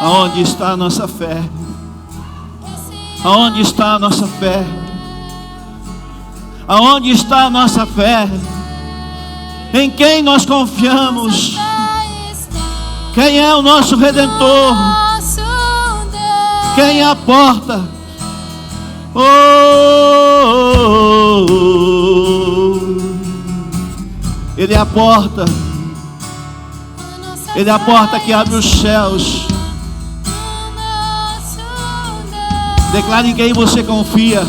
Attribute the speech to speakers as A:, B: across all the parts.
A: Aonde está a nossa fé? Aonde está a nossa fé? Aonde está a nossa fé? Em quem nós confiamos? Quem é o nosso Redentor? Quem é a porta? Oh, oh, oh. Ele é a porta. Ele é a porta que abre os céus. Declare em quem você confia.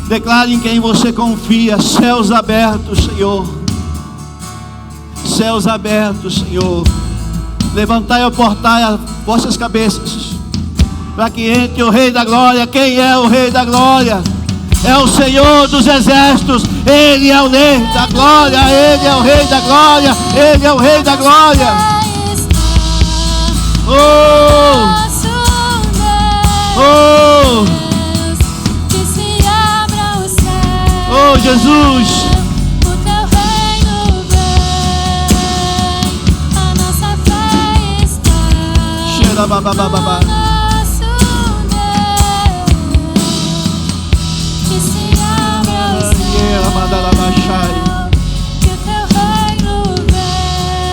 A: Declare em quem você confia. Céus abertos, Senhor. Céus abertos, Senhor. Levantai ou portai as vossas cabeças, para que entre o Rei da Glória. Quem é o Rei da Glória? É o Senhor dos Exércitos. Ele é o Rei da Glória. Ele é o Rei da Glória. Ele é o Rei da Glória. Oh, oh, oh, Jesus. Bababababa.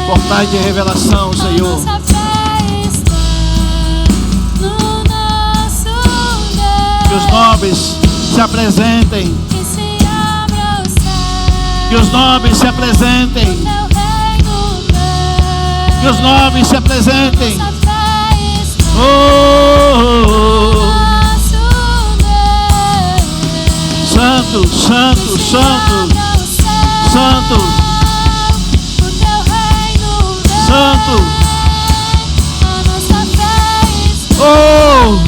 A: Portais de revelação, Senhor. Que os nobres se apresentem. Que os nobres se apresentem. Que os nobres se apresentem. Oh, oh, oh. Santo, santo, santo, santo, santo. Oh,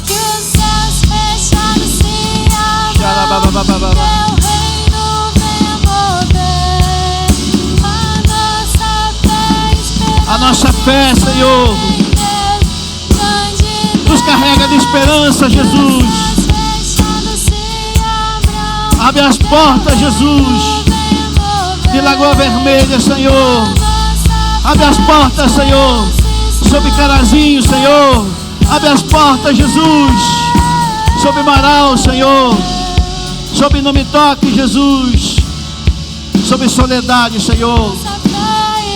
B: que os céus fechados se abram.
A: A nossa fé, Senhor, nos carrega de esperança, Jesus. Abre as portas, Jesus, de Lagoa Vermelha, Senhor. Abre as portas, Senhor, sobre Carazinho, Senhor. Abre as portas, Jesus, sobre Marau, Senhor. Sobre Não Me Toque, Jesus. Sobre Soledade, Senhor.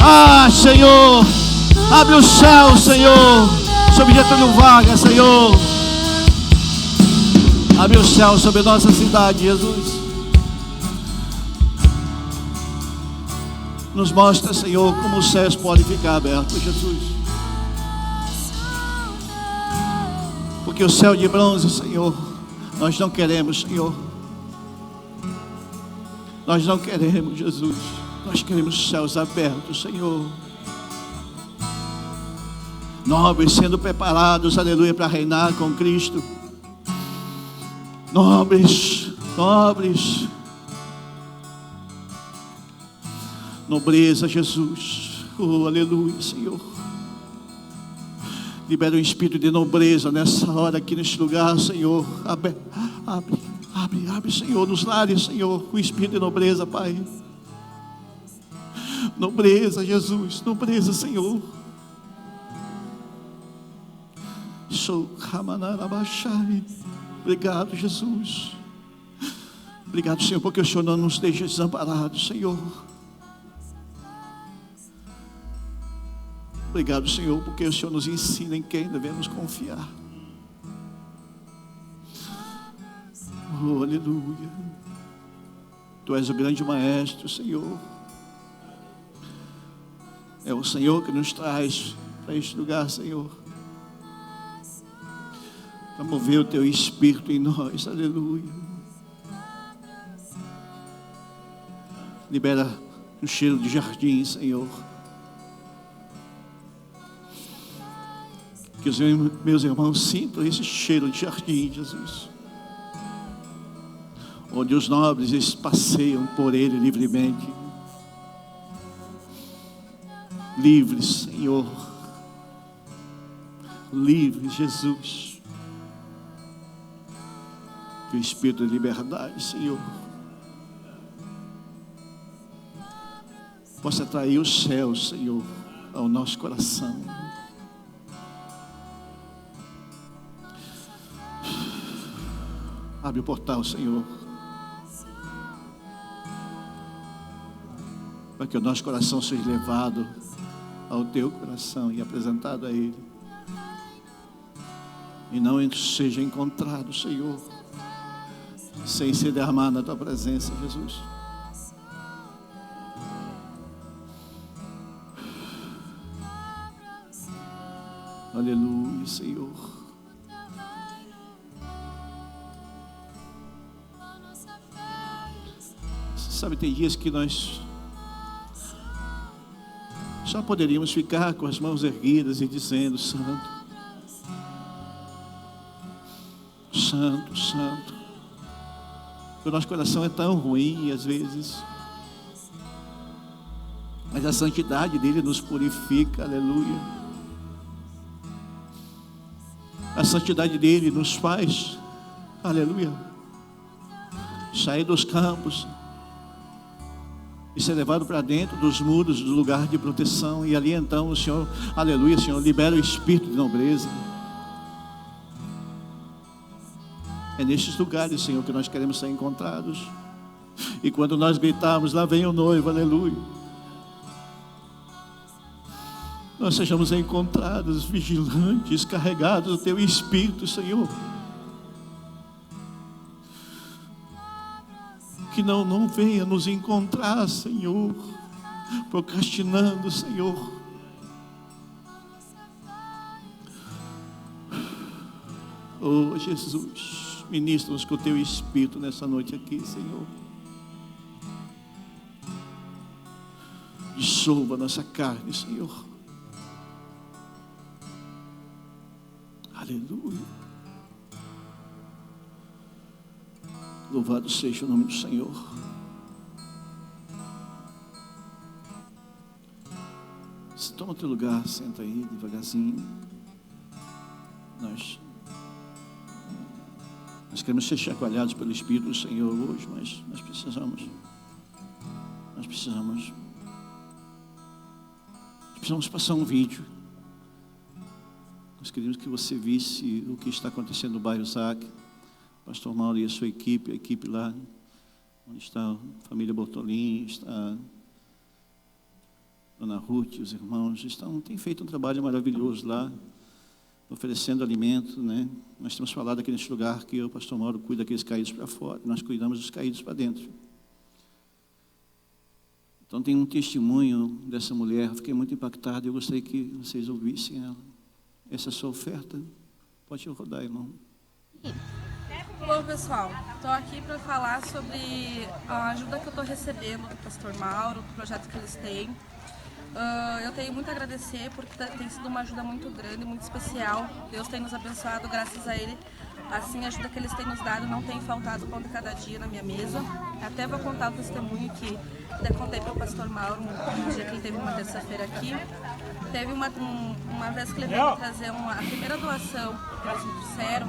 A: Ah, Senhor, abre o céu, Senhor, sobre Getúlio Vargas, Senhor. Abre o céu sobre nossa cidade, Jesus. Nos mostra, Senhor, como os céus podem ficar abertos, Jesus. Porque o céu de bronze, Senhor, nós não queremos, Senhor. Nós não queremos, Jesus. Nós queremos céus abertos, Senhor. Nobres sendo preparados, aleluia, para reinar com Cristo. Nobres, nobres. Nobreza, Jesus. Oh, aleluia, Senhor. Libera um espírito de nobreza nessa hora aqui neste lugar, Senhor. Abre, abre, abre, abre, Senhor, nos lares, Senhor, o espírito de nobreza, Pai. Nobreza, Jesus, nobreza, Senhor. Obrigado, Jesus. Obrigado, Senhor, porque o Senhor não nos deixa desamparados, Senhor. Obrigado, Senhor, porque o Senhor nos ensina em quem devemos confiar. Oh, aleluia. Tu és o grande maestro, Senhor. É o Senhor que nos traz para este lugar, Senhor, para mover o Teu Espírito em nós, aleluia. Libera um cheiro de jardim, Senhor. Que os meus irmãos sintam esse cheiro de jardim, Jesus, onde os nobres eles passeiam por ele livremente. Livre, Senhor. Livre, Jesus. Que o Espírito de liberdade, Senhor, possa atrair o céu, Senhor, ao nosso coração. Abre o portal, Senhor, para que o nosso coração seja levado ao Teu coração e apresentado a Ele, e não seja encontrado, Senhor, sem se derramar na Tua presença, Jesus. Aleluia, Senhor. Sabe, tem dias que nós só poderíamos ficar com as mãos erguidas e dizendo: Santo, Santo, Santo. O nosso coração é tão ruim às vezes, mas a santidade dele nos purifica, aleluia. A santidade dele nos faz, aleluia, sair dos campos e ser levado para dentro dos muros do lugar de proteção. E ali então o Senhor, aleluia, Senhor, libera o espírito de nobreza. É nestes lugares, Senhor, que nós queremos ser encontrados. E quando nós gritarmos: lá vem o noivo, aleluia, nós sejamos encontrados vigilantes, carregados do Teu Espírito, Senhor. Que não venha nos encontrar, Senhor, procrastinando, Senhor. Oh, Jesus, ministra-nos com o Teu Espírito nessa noite aqui, Senhor. Dissolva a nossa carne, Senhor. Aleluia. Louvado seja o nome do Senhor. Se toma teu lugar, senta aí devagarzinho. Nós queremos ser chacoalhados pelo Espírito do Senhor hoje, mas nós precisamos passar um vídeo. Nós queríamos que você visse o que está acontecendo no bairro Zac. Pastor Mauro e a sua equipe, a equipe lá, onde está a família Bortolin, está a Dona Ruth, os irmãos, têm feito um trabalho maravilhoso lá, oferecendo alimento, né? Nós temos falado aqui neste lugar que o pastor Mauro cuida daqueles caídos para fora, nós cuidamos dos caídos para dentro. Então tem um testemunho dessa mulher, eu fiquei muito impactado, eu gostaria que vocês ouvissem ela. Essa é a sua oferta, pode rodar, irmão.
C: Bom, pessoal, estou aqui para falar sobre a ajuda que eu estou recebendo do pastor Mauro, do projeto que eles têm. Eu tenho muito a agradecer porque tem sido uma ajuda muito grande, muito especial. Deus tem nos abençoado, graças a Ele. Assim, a ajuda que eles têm nos dado não tem faltado pão de cada dia na minha mesa. Até vou contar o testemunho que até contei para o pastor Mauro no dia que ele teve uma terça-feira aqui. Teve uma vez que ele veio trazer a primeira doação que eles me trouxeram.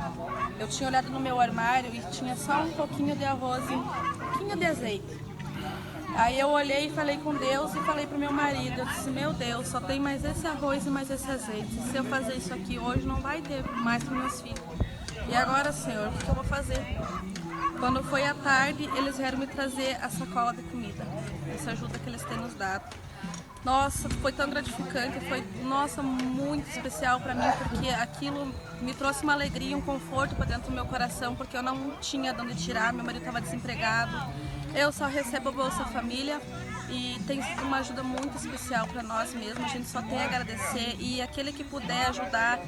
C: Eu tinha olhado no meu armário e tinha só um pouquinho de arroz e um pouquinho de azeite. Aí eu olhei e falei com Deus e falei para o meu marido, eu disse: meu Deus, só tem mais esse arroz e mais esse azeite. Se eu fazer isso aqui hoje, não vai ter mais para meus filhos. E agora, Senhor, o que eu vou fazer? Quando foi à tarde, eles vieram me trazer a sacola de comida, essa ajuda que eles têm nos dado. Nossa, foi tão gratificante, foi, nossa, muito especial para mim, porque aquilo me trouxe uma alegria, um conforto para dentro do meu coração, porque eu não tinha de onde tirar, meu marido estava desempregado, eu só recebo a Bolsa Família e tem sido uma ajuda muito especial para nós mesmos, a gente só tem a agradecer, e aquele que puder ajudar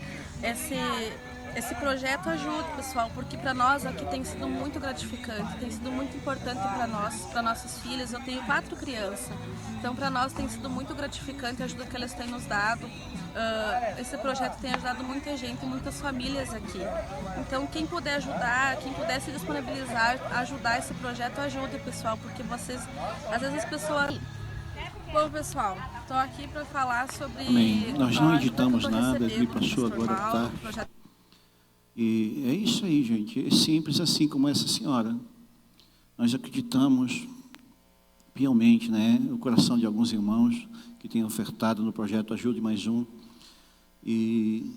C: esse projeto ajude, pessoal, porque para nós aqui tem sido muito gratificante, tem sido muito importante para nós, para nossas filhas. Eu tenho 4 crianças, então para nós tem sido muito gratificante a ajuda que eles têm nos dado. Esse projeto tem ajudado muita gente, muitas famílias aqui. Então quem puder ajudar, quem puder se disponibilizar, ajudar esse projeto, ajude, pessoal, porque vocês, às vezes as pessoas... Bom, pessoal, estou aqui para falar sobre...
A: Amém. Nós não editamos nada, ele passou agora à tarde. E é isso aí, gente. É simples assim como essa senhora. Nós acreditamos realmente, né, o coração de alguns irmãos que têm ofertado no projeto Ajude Mais Um e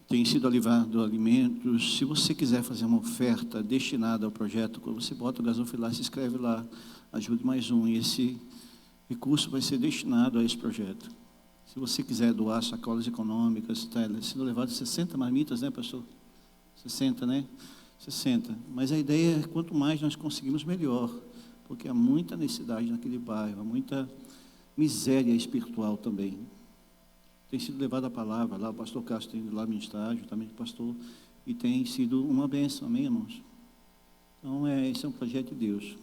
A: tem sido aliviado alimentos. Se você quiser fazer uma oferta destinada ao projeto, quando você bota o Gasofilar, se inscreve lá, Ajude Mais Um, e esse recurso vai ser destinado a esse projeto. Se você quiser doar sacolas econômicas, está sendo levado 60 marmitas, né, pastor? 60, né? 60. Mas a ideia é, quanto mais nós conseguimos, melhor, porque há muita necessidade naquele bairro, há muita miséria espiritual também. Tem sido levada a palavra, lá o pastor Castro tem ido lá ministrar, juntamente com o pastor, e tem sido uma bênção, amém, irmãos? Então, esse é um projeto de Deus.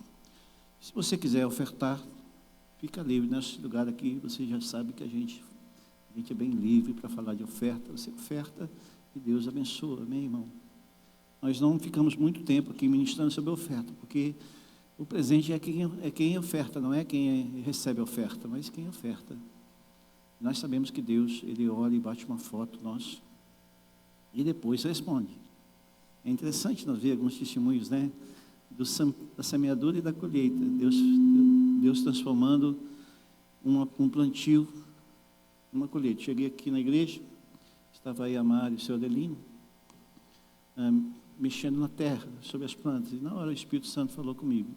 A: Se você quiser ofertar, fica livre. Nesse lugar aqui, você já sabe que a gente é bem livre para falar de oferta. Você oferta e Deus abençoa, amém, irmão? Nós não ficamos muito tempo aqui ministrando sobre oferta, porque o presente é quem oferta, não é quem recebe a oferta, mas quem oferta. Nós sabemos que Deus, Ele olha e bate uma foto nossa e depois responde. É interessante nós ver alguns testemunhos, né, da semeadura e da colheita. Deus transformando um plantio numa colheita. Cheguei aqui na igreja, estava aí a Mari e o seu Adelino, mexendo na terra, sobre as plantas. E na hora o Espírito Santo falou comigo: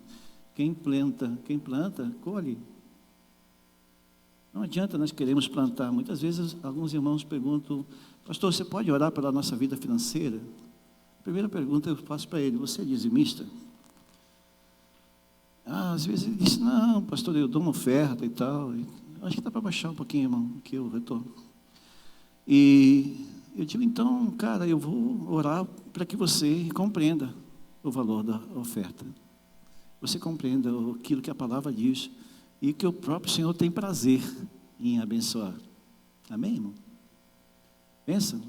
A: quem planta, colhe. Não adianta nós queremos plantar. Muitas vezes alguns irmãos perguntam: pastor, você pode orar pela nossa vida financeira? A primeira pergunta eu faço para ele: você é dizimista? Às vezes ele diz: não, pastor, eu dou uma oferta e tal. Acho que dá para baixar um pouquinho, irmão, que eu retorno. E eu digo: então, cara, eu vou orar para que você compreenda o valor da oferta. Você compreenda aquilo que a palavra diz e que o próprio Senhor tem prazer em abençoar. Amém, irmão? Pensa.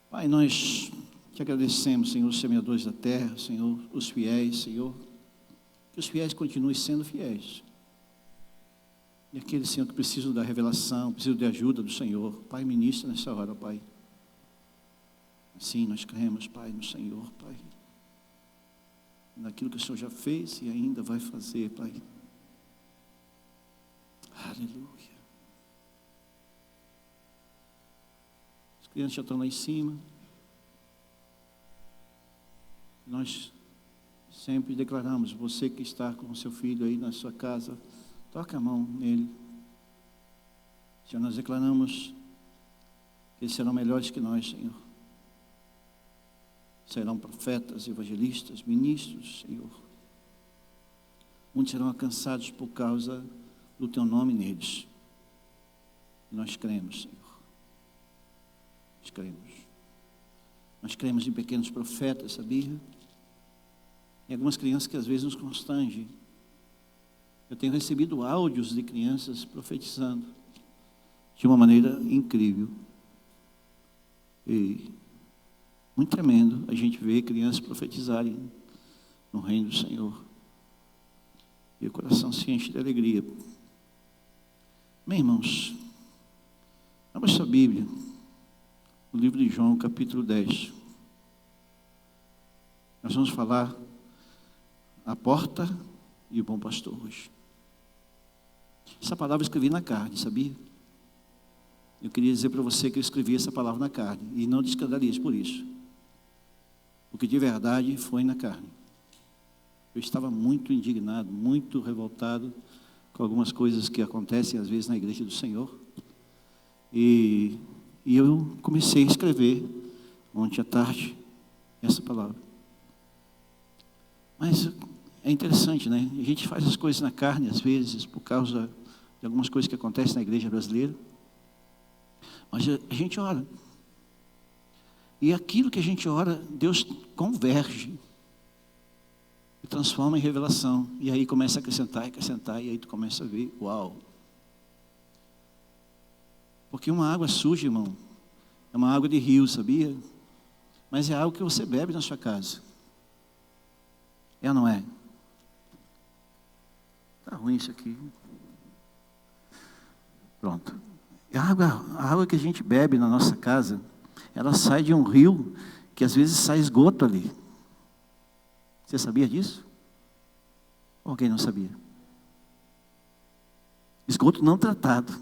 A: Pai, nós te agradecemos, Senhor, os semeadores da terra, Senhor, os fiéis, Senhor, que os fiéis continuem sendo fiéis. E aqueles, Senhor, que precisam da revelação, precisam de ajuda do Senhor, Pai, ministra nessa hora, Pai. Assim nós cremos, Pai, no Senhor, Pai, naquilo que o Senhor já fez e ainda vai fazer, Pai. Aleluia. As crianças já estão lá em cima. Nós sempre declaramos: você que está com o seu filho aí na sua casa, toca a mão nele. Já nós declaramos que eles serão melhores que nós, Senhor. Serão profetas, evangelistas, ministros, Senhor. Muitos serão alcançados por causa do teu nome neles. E nós cremos, Senhor. Nós cremos. Nós cremos em pequenos profetas, sabia? E algumas crianças que às vezes nos constrangem. Eu tenho recebido áudios de crianças profetizando de uma maneira incrível. E muito tremendo a gente ver crianças profetizarem no reino do Senhor. E o coração se enche de alegria. Meus irmãos, abra sua Bíblia, no livro de João, capítulo 10. Nós vamos falar a porta e o bom pastor hoje. Essa palavra eu escrevi na carne, sabia? Eu queria dizer para você que eu escrevi essa palavra na carne, e não te escandalize por isso. Porque de verdade foi na carne. Eu estava muito indignado, muito revoltado com algumas coisas que acontecem às vezes na igreja do Senhor. E eu comecei a escrever ontem à tarde essa palavra. Mas é interessante, né? A gente faz as coisas na carne às vezes por causa de algumas coisas que acontecem na igreja brasileira. Mas a gente ora. E aquilo que a gente ora, Deus converge e transforma em revelação. E aí começa a acrescentar, e aí tu começa a ver, uau. Porque uma água suja, irmão, é uma água de rio, sabia? Mas é água que você bebe na sua casa. É ou não é? Está ruim isso aqui. Pronto. A água que a gente bebe na nossa casa, ela sai de um rio que às vezes sai esgoto ali. Você sabia disso? Ou alguém não sabia? Esgoto não tratado.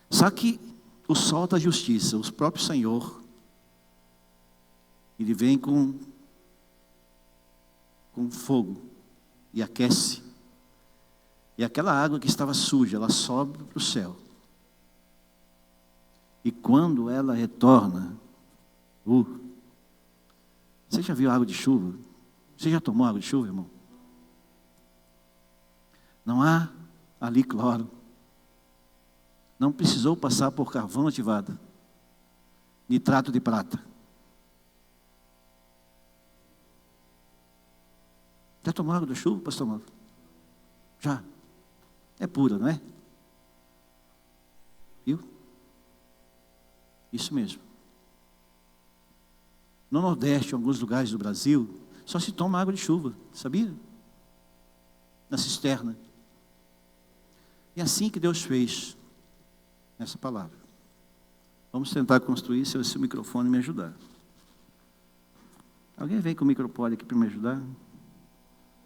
A: Só que o sol da justiça, o próprio Senhor, Ele vem com fogo e aquece. E aquela água que estava suja, ela sobe para o céu. E quando ela retorna, você já viu água de chuva? Você já tomou água de chuva, irmão? Não há ali cloro. Não precisou passar por carvão ativado, nitrato de prata. Já tomou água da chuva, pastor Mauro? Já. É pura, não é? Viu? Isso mesmo. No Nordeste, em alguns lugares do Brasil, só se toma água de chuva, sabia? Na cisterna. E assim que Deus fez essa palavra. Vamos tentar construir, se esse microfone me ajudar. Alguém vem com o microfone aqui para me ajudar?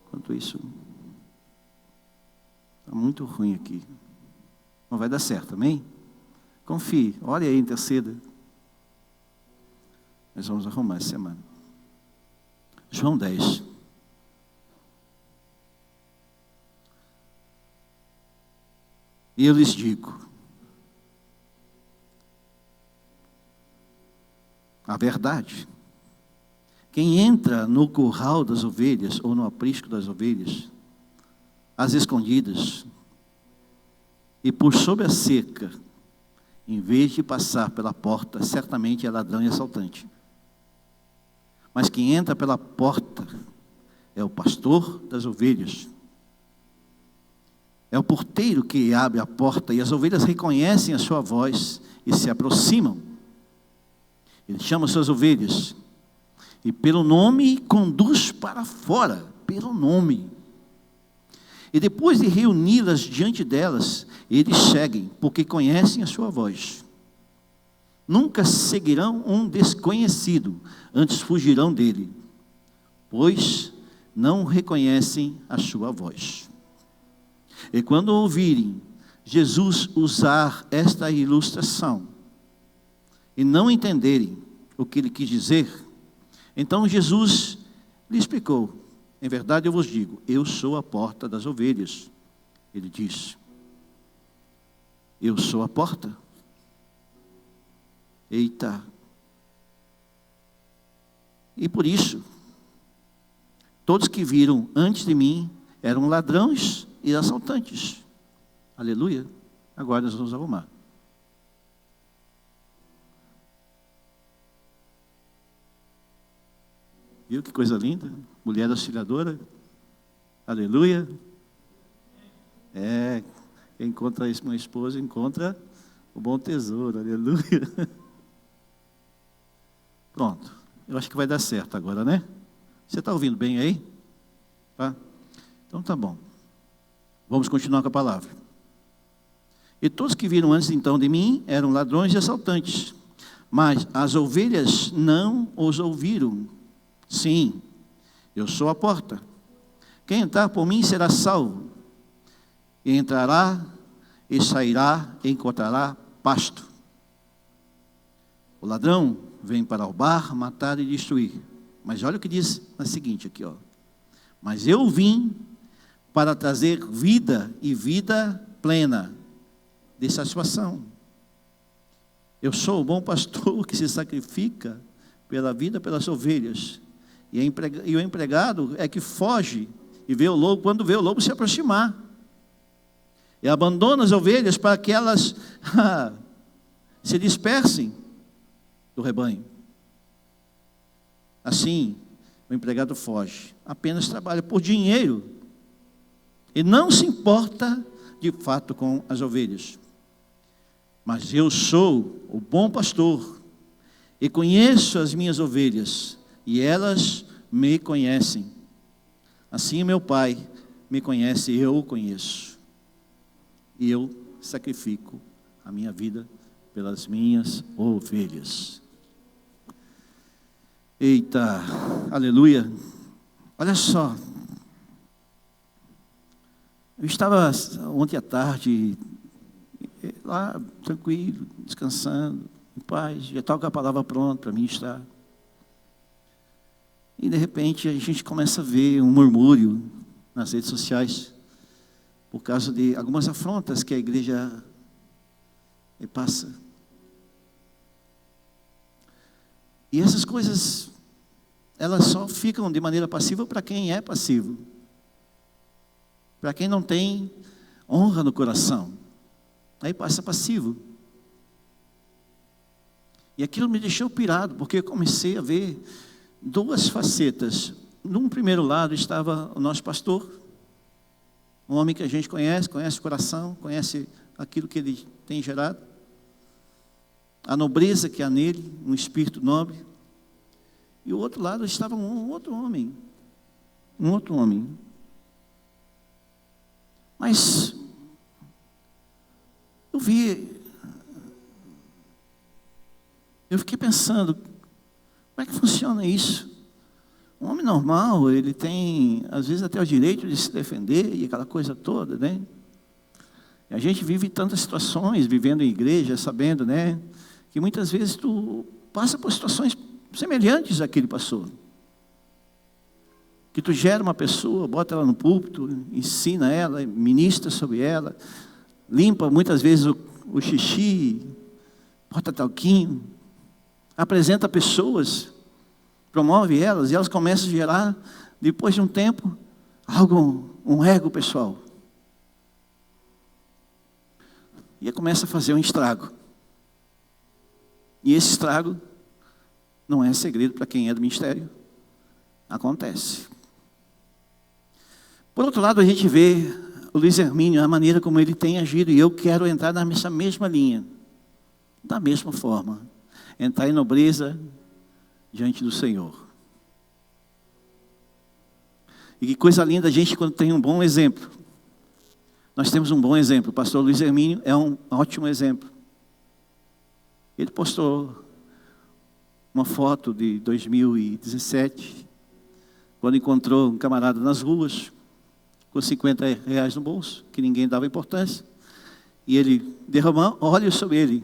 A: Enquanto isso, está muito ruim aqui. Não vai dar certo, amém? Confie, olha aí, interceda. Nós vamos arrumar essa semana. João 10. E eu lhes digo, a verdade. Quem entra no curral das ovelhas, ou no aprisco das ovelhas, às escondidas, e por sobre a cerca, em vez de passar pela porta, certamente é ladrão e assaltante. Mas quem entra pela porta é o pastor das ovelhas. É o porteiro que abre a porta e as ovelhas reconhecem a sua voz e se aproximam. Ele chama suas ovelhas e pelo nome conduz para fora, pelo nome. E depois de reuni-las diante delas, eles seguem, porque conhecem a sua voz. Nunca seguirão um desconhecido, antes fugirão dele, pois não reconhecem a sua voz. E quando ouvirem Jesus usar esta ilustração, e não entenderem o que ele quis dizer, então Jesus lhe explicou: em verdade eu vos digo, eu sou a porta das ovelhas. Ele disse: eu sou a porta. Eita! E por isso, todos que viram antes de mim eram ladrões e assaltantes. Aleluia! Agora nós vamos arrumar. Viu que coisa linda? Mulher auxiliadora. Aleluia. Quem encontra uma esposa, encontra o bom tesouro. Aleluia. Pronto. Eu acho que vai dar certo agora, né? Você está ouvindo bem aí? Tá? Então tá bom. Vamos continuar com a palavra. E todos que viram antes então de mim eram ladrões e assaltantes. Mas as ovelhas não os ouviram. Sim, eu sou a porta. Quem entrar por mim será salvo. E entrará e sairá e encontrará pasto. O ladrão vem para roubar, matar e destruir. Mas olha o que diz na seguinte aqui, ó. Mas eu vim para trazer vida e vida plena, de satisfação. Eu sou o bom pastor que se sacrifica pela vida, pelas ovelhas. E o empregado é que foge e vê o lobo, quando vê o lobo se aproximar. E abandona as ovelhas para que elas se dispersem do rebanho. Assim, o empregado foge, apenas trabalha por dinheiro e não se importa de fato com as ovelhas. Mas eu sou o bom pastor e conheço as minhas ovelhas e elas me conhecem. Assim meu Pai me conhece e eu o conheço. E eu sacrifico a minha vida pelas minhas ovelhas. Eita, aleluia. Olha só. Eu estava ontem à tarde, lá, tranquilo, descansando, em paz, já estava com a palavra pronta para ministrar. E de repente a gente começa a ver um murmúrio nas redes sociais, por causa de algumas afrontas que a igreja passa. E essas coisas, elas só ficam de maneira passiva para quem é passivo. Para quem não tem honra no coração. Aí passa passivo. E aquilo me deixou pirado, porque eu comecei a ver duas facetas. Num primeiro lado estava o nosso pastor, um homem que a gente conhece o coração, conhece aquilo que ele tem gerado, a nobreza que há nele, um espírito nobre. E o outro lado estava um outro homem. Mas eu fiquei pensando, como é que funciona isso? Um homem normal, ele tem, às vezes, até o direito de se defender e aquela coisa toda, né? E a gente vive tantas situações, vivendo em igreja, sabendo, né? Que muitas vezes tu passa por situações semelhantes à que ele passou. Que tu gera uma pessoa, bota ela no púlpito, ensina ela, ministra sobre ela, limpa muitas vezes o xixi, bota talquinho, apresenta pessoas, promove elas, e elas começam a gerar, depois de um tempo, um ego pessoal. E começa a fazer um estrago. E esse estrago não é segredo para quem é do ministério. Acontece. Por outro lado, a gente vê o Luiz Hermínio, a maneira como ele tem agido, e eu quero entrar nessa mesma linha, da mesma forma, entrar em nobreza diante do Senhor. E que coisa linda a gente quando tem um bom exemplo. Nós temos um bom exemplo, o pastor Luiz Hermínio é um ótimo exemplo. Ele postou uma foto de 2017, quando encontrou um camarada nas ruas, com R$50 no bolso, que ninguém dava importância, e ele derramou óleo sobre ele.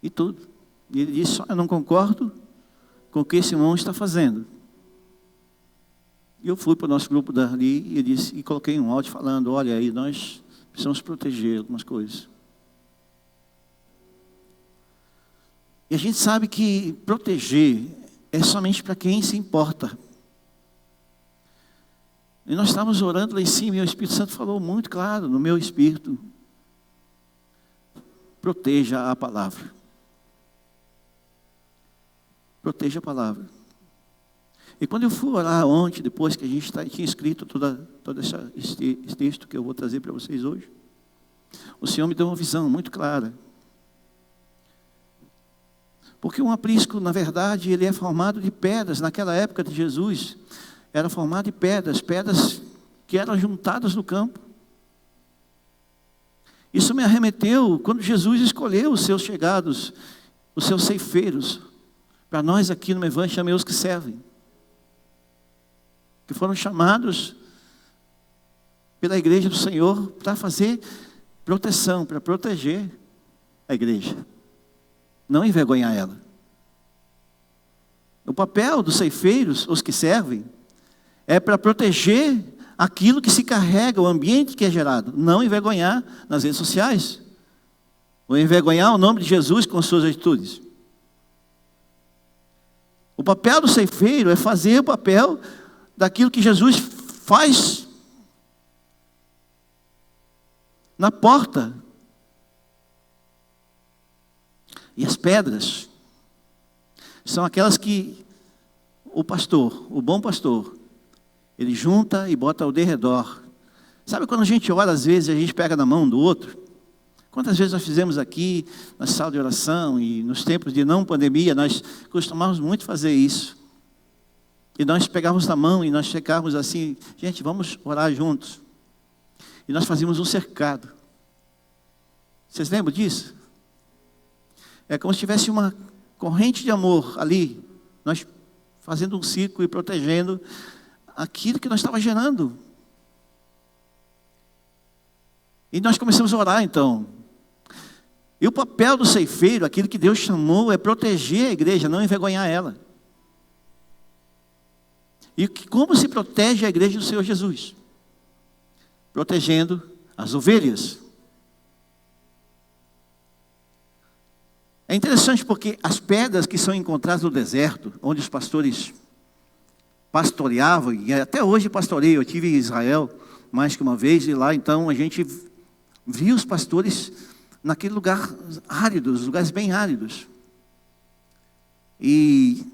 A: E tudo. E ele disse, eu não concordo com o que esse irmão está fazendo. E eu fui para o nosso grupo dali, e ele disse, e coloquei um áudio falando, olha aí, nós precisamos proteger algumas coisas. E a gente sabe que proteger é somente para quem se importa. E nós estávamos orando lá em cima e o Espírito Santo falou muito claro no meu espírito. Proteja a palavra. Proteja a palavra. E quando eu fui orar ontem, depois que a gente tinha escrito todo esse texto que eu vou trazer para vocês hoje, o Senhor me deu uma visão muito clara. Porque um aprisco, na verdade, ele é formado de pedras. Naquela época de Jesus, era formado de pedras que eram juntadas no campo. Isso me arremeteu quando Jesus escolheu os seus chegados, os seus ceifeiros. Para nós aqui no Evangelho, chamei os que servem. Que foram chamados pela igreja do Senhor para fazer proteção, para proteger a igreja. Não envergonhar ela. O papel dos ceifeiros, os que servem, é para proteger aquilo que se carrega, o ambiente que é gerado. Não envergonhar nas redes sociais. Ou envergonhar o nome de Jesus com suas atitudes. O papel do ceifeiro é fazer o papel daquilo que Jesus faz na porta. E as pedras são aquelas que o pastor, o bom pastor, ele junta e bota ao derredor. Sabe quando a gente ora, às vezes, a gente pega na mão do outro? Quantas vezes nós fizemos aqui, na sala de oração e nos tempos de não pandemia, nós costumávamos muito fazer isso. E nós pegávamos na mão e nós chegávamos assim, gente, vamos orar juntos. E nós fazíamos um cercado. Vocês lembram disso? É como se tivesse uma corrente de amor ali, nós fazendo um círculo e protegendo aquilo que nós estava gerando. E nós começamos a orar então. E o papel do ceifeiro, aquilo que Deus chamou, é proteger a igreja, não envergonhar ela. E como se protege a igreja do Senhor Jesus? Protegendo as ovelhas. É interessante porque as pedras que são encontradas no deserto, onde os pastores pastoreavam, e até hoje pastoreio, eu estive em Israel mais que uma vez, e lá então a gente viu os pastores naquele lugar áridos, lugares bem áridos. E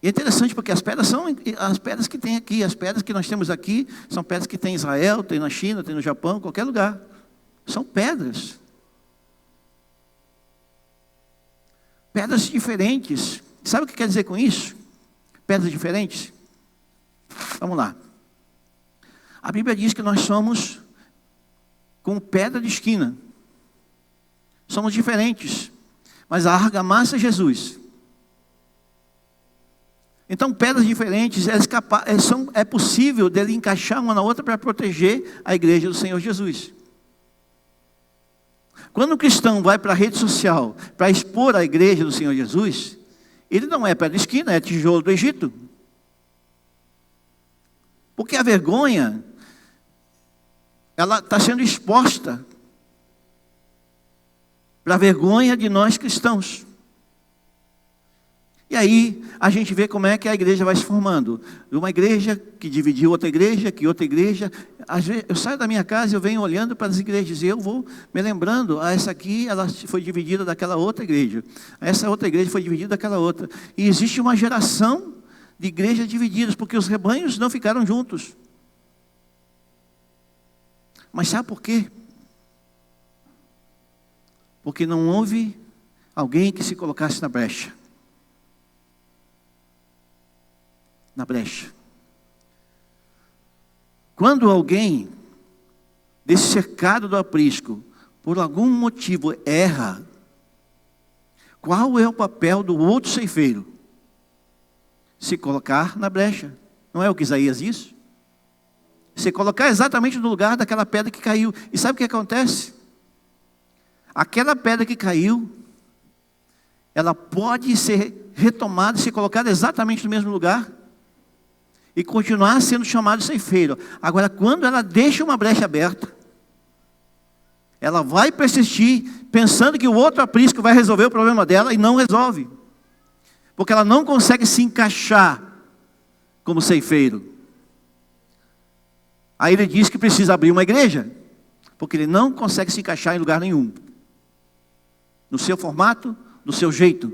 A: é interessante porque as pedras são as pedras que tem aqui, as pedras que nós temos aqui, são pedras que tem em Israel, tem na China, tem no Japão, qualquer lugar. São pedras. Pedras diferentes. Sabe o que quer dizer com isso? Pedras diferentes? Vamos lá. A Bíblia diz que nós somos como pedra de esquina. Somos diferentes. Mas a argamassa é Jesus. Então, pedras diferentes, é possível dele encaixar uma na outra para proteger a igreja do Senhor Jesus. Quando o cristão vai para a rede social para expor a igreja do Senhor Jesus, ele não é pedra de esquina, é tijolo do Egito. Porque a vergonha, ela está sendo exposta para a vergonha de nós cristãos. E aí a gente vê como é que a igreja vai se formando. Uma igreja que dividiu outra igreja, que outra igreja. Às vezes, eu saio da minha casa e eu venho olhando para as igrejas e eu vou me lembrando, essa aqui ela foi dividida daquela outra igreja. Essa outra igreja foi dividida daquela outra. E existe uma geração de igrejas divididas, porque os rebanhos não ficaram juntos. Mas sabe por quê? Porque não houve alguém que se colocasse na brecha. Na brecha. Quando alguém desse cercado do aprisco, por algum motivo erra, qual é o papel do outro ceifeiro? Se colocar na brecha. Não é o que Isaías diz? Se colocar exatamente no lugar daquela pedra que caiu. E sabe o que acontece? Aquela pedra que caiu, ela pode ser retomada, ser colocada exatamente no mesmo lugar e continuar sendo chamado ceifeiro. Agora, quando ela deixa uma brecha aberta, ela vai persistir pensando que o outro aprisco vai resolver o problema dela e não resolve. Porque ela não consegue se encaixar como ceifeiro. Aí ele diz que precisa abrir uma igreja, porque ele não consegue se encaixar em lugar nenhum. No seu formato, no seu jeito.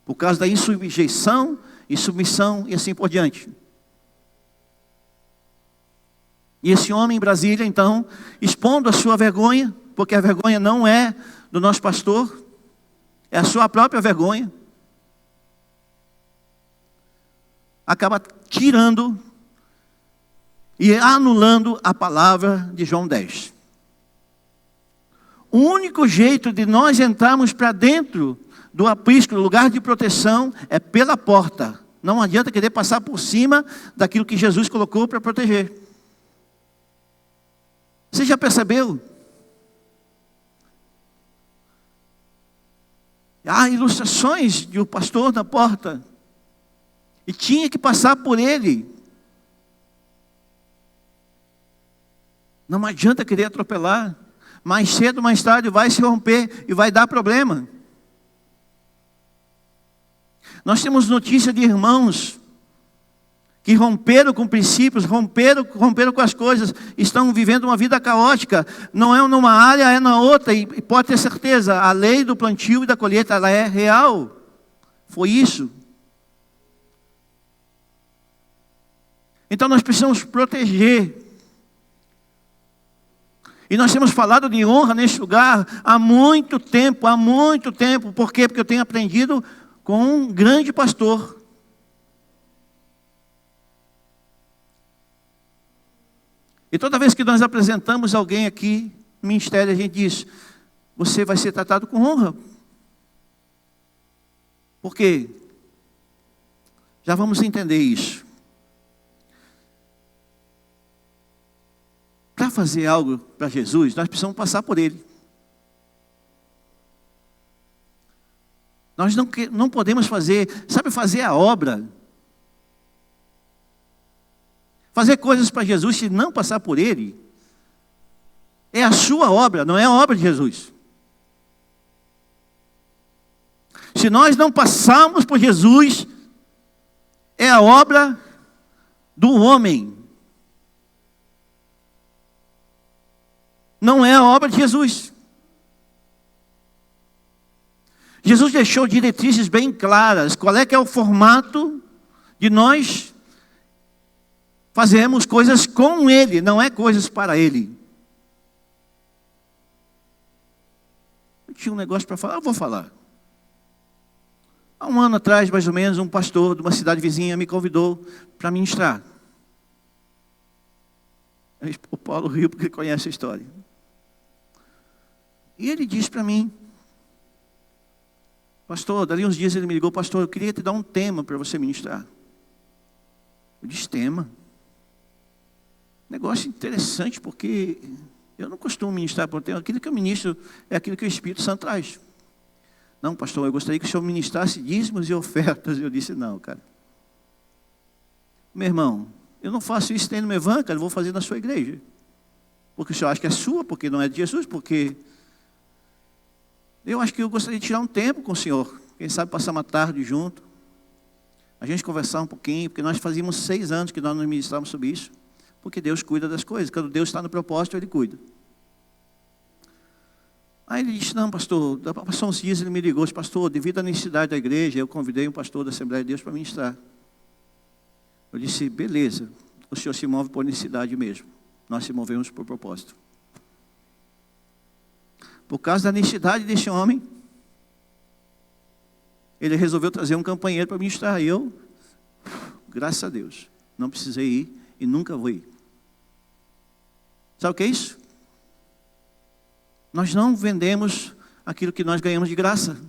A: Por causa da insubjeição e submissão e assim por diante. E esse homem em Brasília, então, expondo a sua vergonha, porque a vergonha não é do nosso pastor, é a sua própria vergonha, acaba tirando e anulando a palavra de João 10. O único jeito de nós entrarmos para dentro do aprisco, do lugar de proteção, é pela porta. Não adianta querer passar por cima daquilo que Jesus colocou para proteger. Você já percebeu? Há ilustrações de um pastor na porta. E tinha que passar por ele. Não adianta querer atropelar. Mais cedo, mais tarde vai se romper e vai dar problema. Nós temos notícia de irmãos que romperam com princípios, romperam com as coisas, estão vivendo uma vida caótica. Não é numa área, é na outra. E pode ter certeza, a lei do plantio e da colheita, ela é real. Foi isso. Então nós precisamos proteger. E nós temos falado de honra neste lugar há muito tempo. Por quê? Porque eu tenho aprendido com um grande pastor. E toda vez que nós apresentamos alguém aqui no ministério, a gente diz, você vai ser tratado com honra. Por quê? Já vamos entender isso. fazer algo para Jesus, nós precisamos passar por Ele. Nós não podemos fazer, fazer a obra. Fazer coisas para Jesus se não passar por Ele. É a sua obra, não é a obra de Jesus. Se nós não passarmos por Jesus, é a obra do homem. Não é a obra de Jesus. Jesus deixou diretrizes bem claras. Qual é que é o formato de nós fazermos coisas com Ele, não é coisas para Ele. Eu tinha um negócio para falar, eu vou falar. Há um ano atrás, mais ou menos, um pastor de uma cidade vizinha me convidou para ministrar. O Paulo riu porque conhece a história. E ele disse para mim, pastor, dali uns dias ele me ligou, pastor, eu queria te dar um tema para você ministrar. Eu disse, tema? Negócio interessante, porque eu não costumo ministrar por tema. Aquilo que eu ministro é aquilo que o Espírito Santo traz. Não, pastor, eu gostaria que o senhor ministrasse dízimos e ofertas. Eu disse, não, cara. Meu irmão, eu não faço isso nem no meu evangelho, eu vou fazer na sua igreja. Porque o senhor acha que é sua, porque não é de Jesus, porque... Eu acho que eu gostaria de tirar um tempo com o senhor. Quem sabe passar uma tarde junto. A gente conversar um pouquinho, porque nós fazíamos 6 anos que nós nos ministrávamos sobre isso. Porque Deus cuida das coisas. Quando Deus está no propósito, Ele cuida. Aí ele disse, não, pastor, passou uns dias, ele me ligou, disse, pastor, devido à necessidade da igreja, eu convidei um pastor da Assembleia de Deus para ministrar. Eu disse, beleza, o senhor se move por necessidade mesmo. Nós se movemos por propósito. Por causa da necessidade desse homem, ele resolveu trazer um campanheiro para ministrar. E eu, graças a Deus, não precisei ir e nunca vou ir. Sabe o que é isso? Nós não vendemos aquilo que nós ganhamos de graça.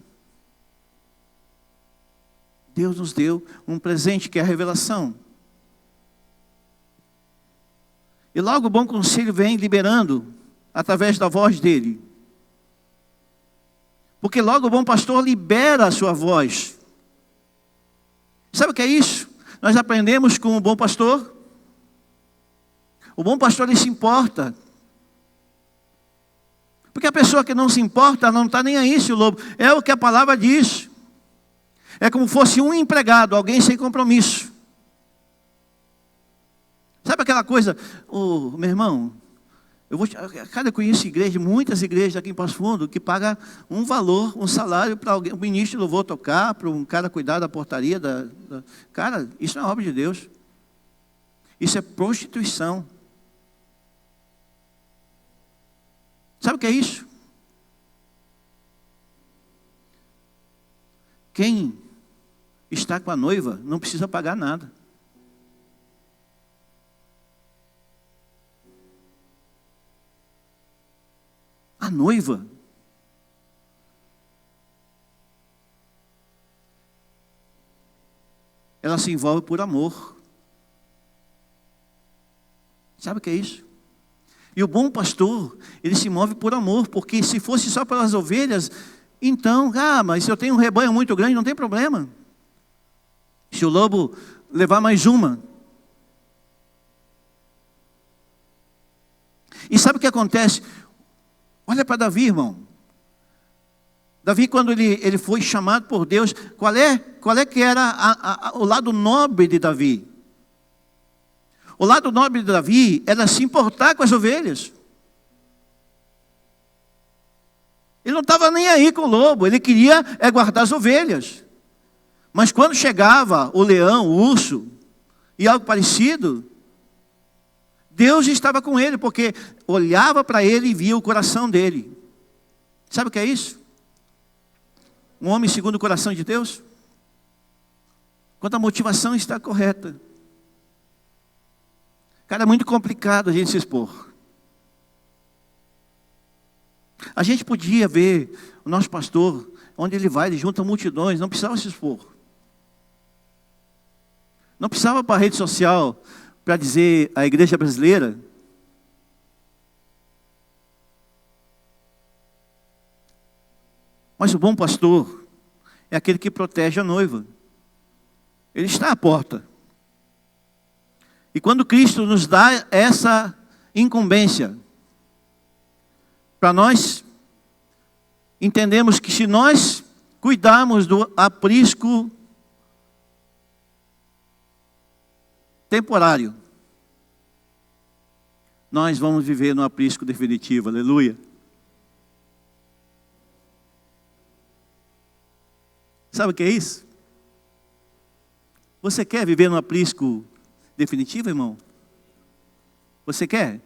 A: Deus nos deu um presente que é a revelação. E logo o bom conselho vem liberando através da voz dele. Porque logo o bom pastor libera a sua voz. Sabe o que é isso? Nós aprendemos com o bom pastor. O bom pastor, ele se importa. Porque a pessoa que não se importa, não está nem aí se o lobo. É o que a palavra diz. É como fosse um empregado, alguém sem compromisso. Sabe aquela coisa, meu irmão, eu conheço igreja, muitas igrejas aqui em Passo Fundo, que paga um valor, um salário para alguém, um ministro de louvor tocar, para um cara cuidar da portaria. Cara, isso não é obra de Deus. Isso é prostituição. Sabe o que é isso? Quem está com a noiva não precisa pagar nada. A noiva ela se envolve por amor. Sabe o que é isso? E o bom pastor, ele se move por amor, porque se fosse só pelas ovelhas, então, mas se eu tenho um rebanho muito grande, não tem problema. Se o lobo levar mais uma. E sabe o que acontece? Olha para Davi, irmão. Davi, quando ele foi chamado por Deus, qual é que era o lado nobre de Davi? O lado nobre de Davi era se importar com as ovelhas. Ele não estava nem aí com o lobo, ele queria guardar as ovelhas. Mas quando chegava o leão, o urso e algo parecido, Deus estava com ele, porque olhava para ele e via o coração dele. Sabe o que é isso? Um homem segundo o coração de Deus? Quando a motivação está correta. Cara, é muito complicado a gente se expor. A gente podia ver o nosso pastor, onde ele vai, ele junta multidões, não precisava se expor. Não precisava para a rede social para dizer a igreja brasileira. Mas o bom pastor é aquele que protege a noiva. Ele está à porta. E quando Cristo nos dá essa incumbência, para nós entendemos que se nós cuidarmos do aprisco temporário, nós vamos viver no aprisco definitivo, aleluia. Sabe o que é isso? Você quer viver no aprisco definitivo, irmão? Você quer?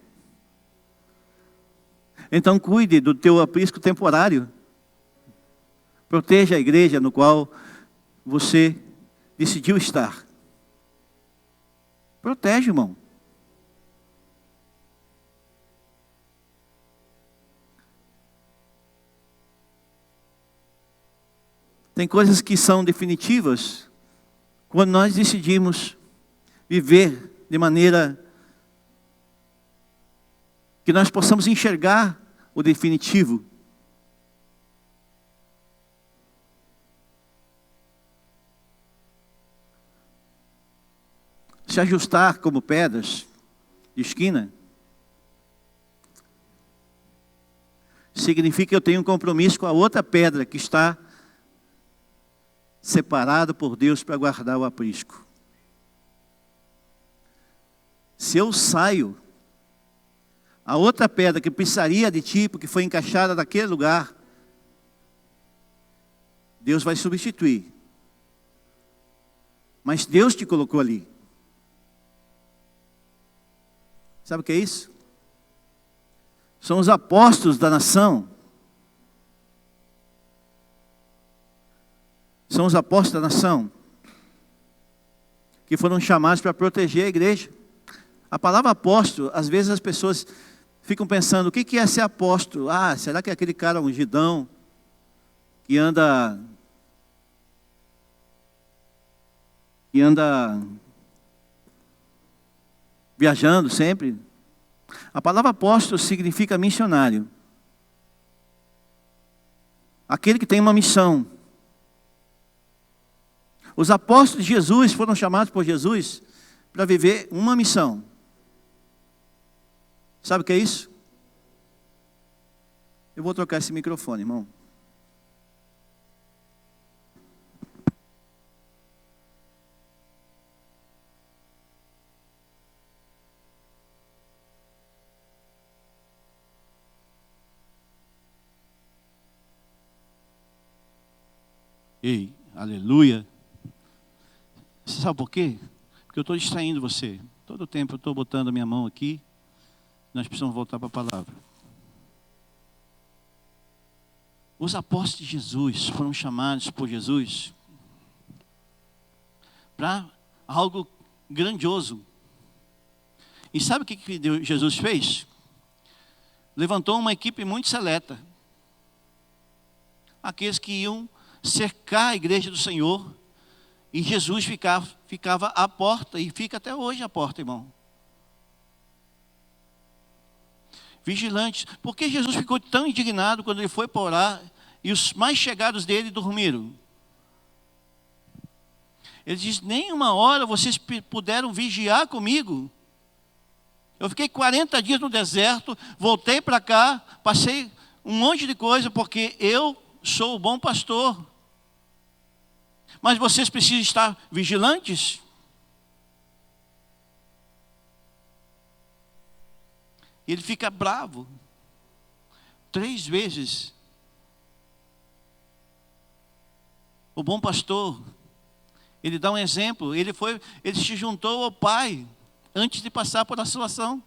A: Então cuide do teu aprisco temporário. Proteja a igreja no qual você decidiu estar. Protege, irmão. Tem coisas que são definitivas quando nós decidimos viver de maneira que nós possamos enxergar o definitivo. Se ajustar como pedras de esquina significa que eu tenho um compromisso com a outra pedra que está separado por Deus para guardar o aprisco. Se eu saio, a outra pedra que precisaria de ti, porque foi encaixada naquele lugar, Deus vai substituir. Mas Deus te colocou ali. Sabe o que é isso? São os apóstolos da nação. São os apóstolos da nação que foram chamados para proteger a igreja. A palavra apóstolo, às vezes as pessoas ficam pensando, o que é ser apóstolo? Ah, será que é aquele cara ungidão que anda viajando sempre? A palavra apóstolo significa missionário. Aquele que tem uma missão. Os apóstolos de Jesus foram chamados por Jesus para viver uma missão. Sabe o que é isso? Eu vou trocar esse microfone, irmão. Ei, aleluia. Você sabe por quê? Porque eu estou distraindo você. Todo o tempo eu estou botando a minha mão aqui. Nós precisamos voltar para a palavra. Os apóstolos de Jesus foram chamados por Jesus para algo grandioso. E sabe o que Jesus fez? Levantou uma equipe muito seleta. Aqueles que iam cercar a igreja do Senhor. E Jesus ficava à porta, e fica até hoje à porta, irmão. Vigilantes. Por que Jesus ficou tão indignado quando ele foi para orar e os mais chegados dele dormiram? Ele diz, nem uma hora vocês puderam vigiar comigo. Eu fiquei 40 dias no deserto, voltei para cá, passei um monte de coisa, porque eu sou o bom pastor. Mas vocês precisam estar vigilantes. Ele fica bravo. 3 vezes. O bom pastor, ele dá um exemplo. Ele se juntou ao Pai antes de passar por a situação.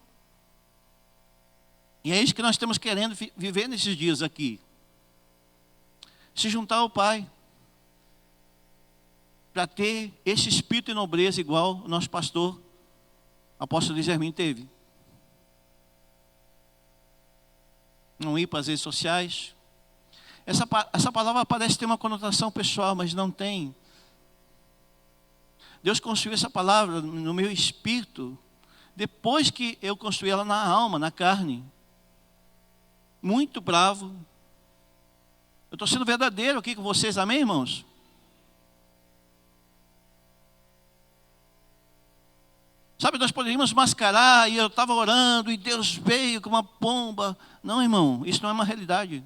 A: E é isso que nós estamos querendo viver nesses dias aqui. Se juntar ao Pai. Para ter esse espírito de nobreza igual o nosso pastor, apóstolo Luiz Hermínio, teve. Não ir para as redes sociais. Essa palavra parece ter uma conotação pessoal, mas não tem. Deus construiu essa palavra no meu espírito, depois que eu construí ela na alma, na carne. Muito bravo. Eu estou sendo verdadeiro aqui com vocês, amém, irmãos? Sabe, nós poderíamos mascarar, e eu estava orando, e Deus veio com uma pomba. Não, irmão, isso não é uma realidade.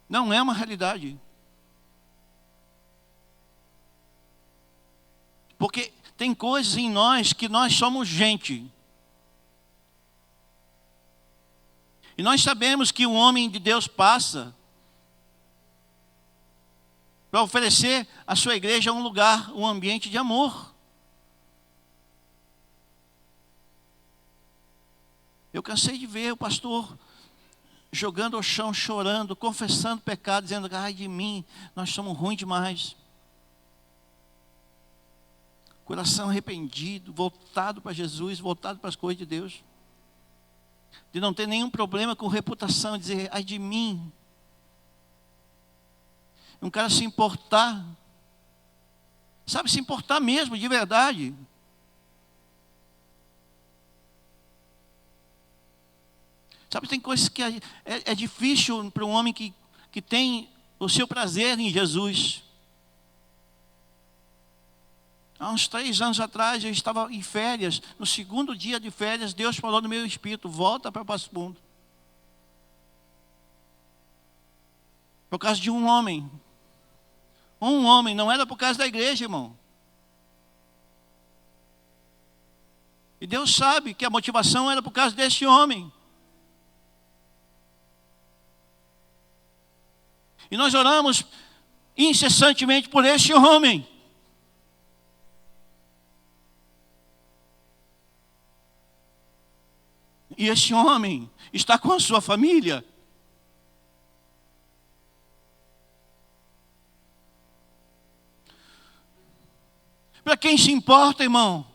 A: Não é uma realidade. Porque tem coisas em nós que nós somos gente. E nós sabemos que o homem de Deus passa para oferecer à sua igreja um lugar, um ambiente de amor. Eu cansei de ver o pastor jogando ao chão, chorando, confessando pecado, dizendo, ai de mim, nós somos ruins demais. Coração arrependido, voltado para Jesus, voltado para as coisas de Deus. De não ter nenhum problema com reputação, dizer, ai de mim. Um cara se importar, sabe, se importar mesmo, de verdade. Sabe, tem coisas que é difícil para um homem que tem o seu prazer em Jesus. Há uns 3 anos atrás, eu estava em férias. No segundo dia de férias, Deus falou no meu espírito, volta para Passo Fundo. Por causa de um homem. Um homem, não era por causa da igreja, irmão. E Deus sabe que a motivação era por causa desse homem. E nós oramos incessantemente por este homem. E este homem está com a sua família. Para quem se importa, irmão?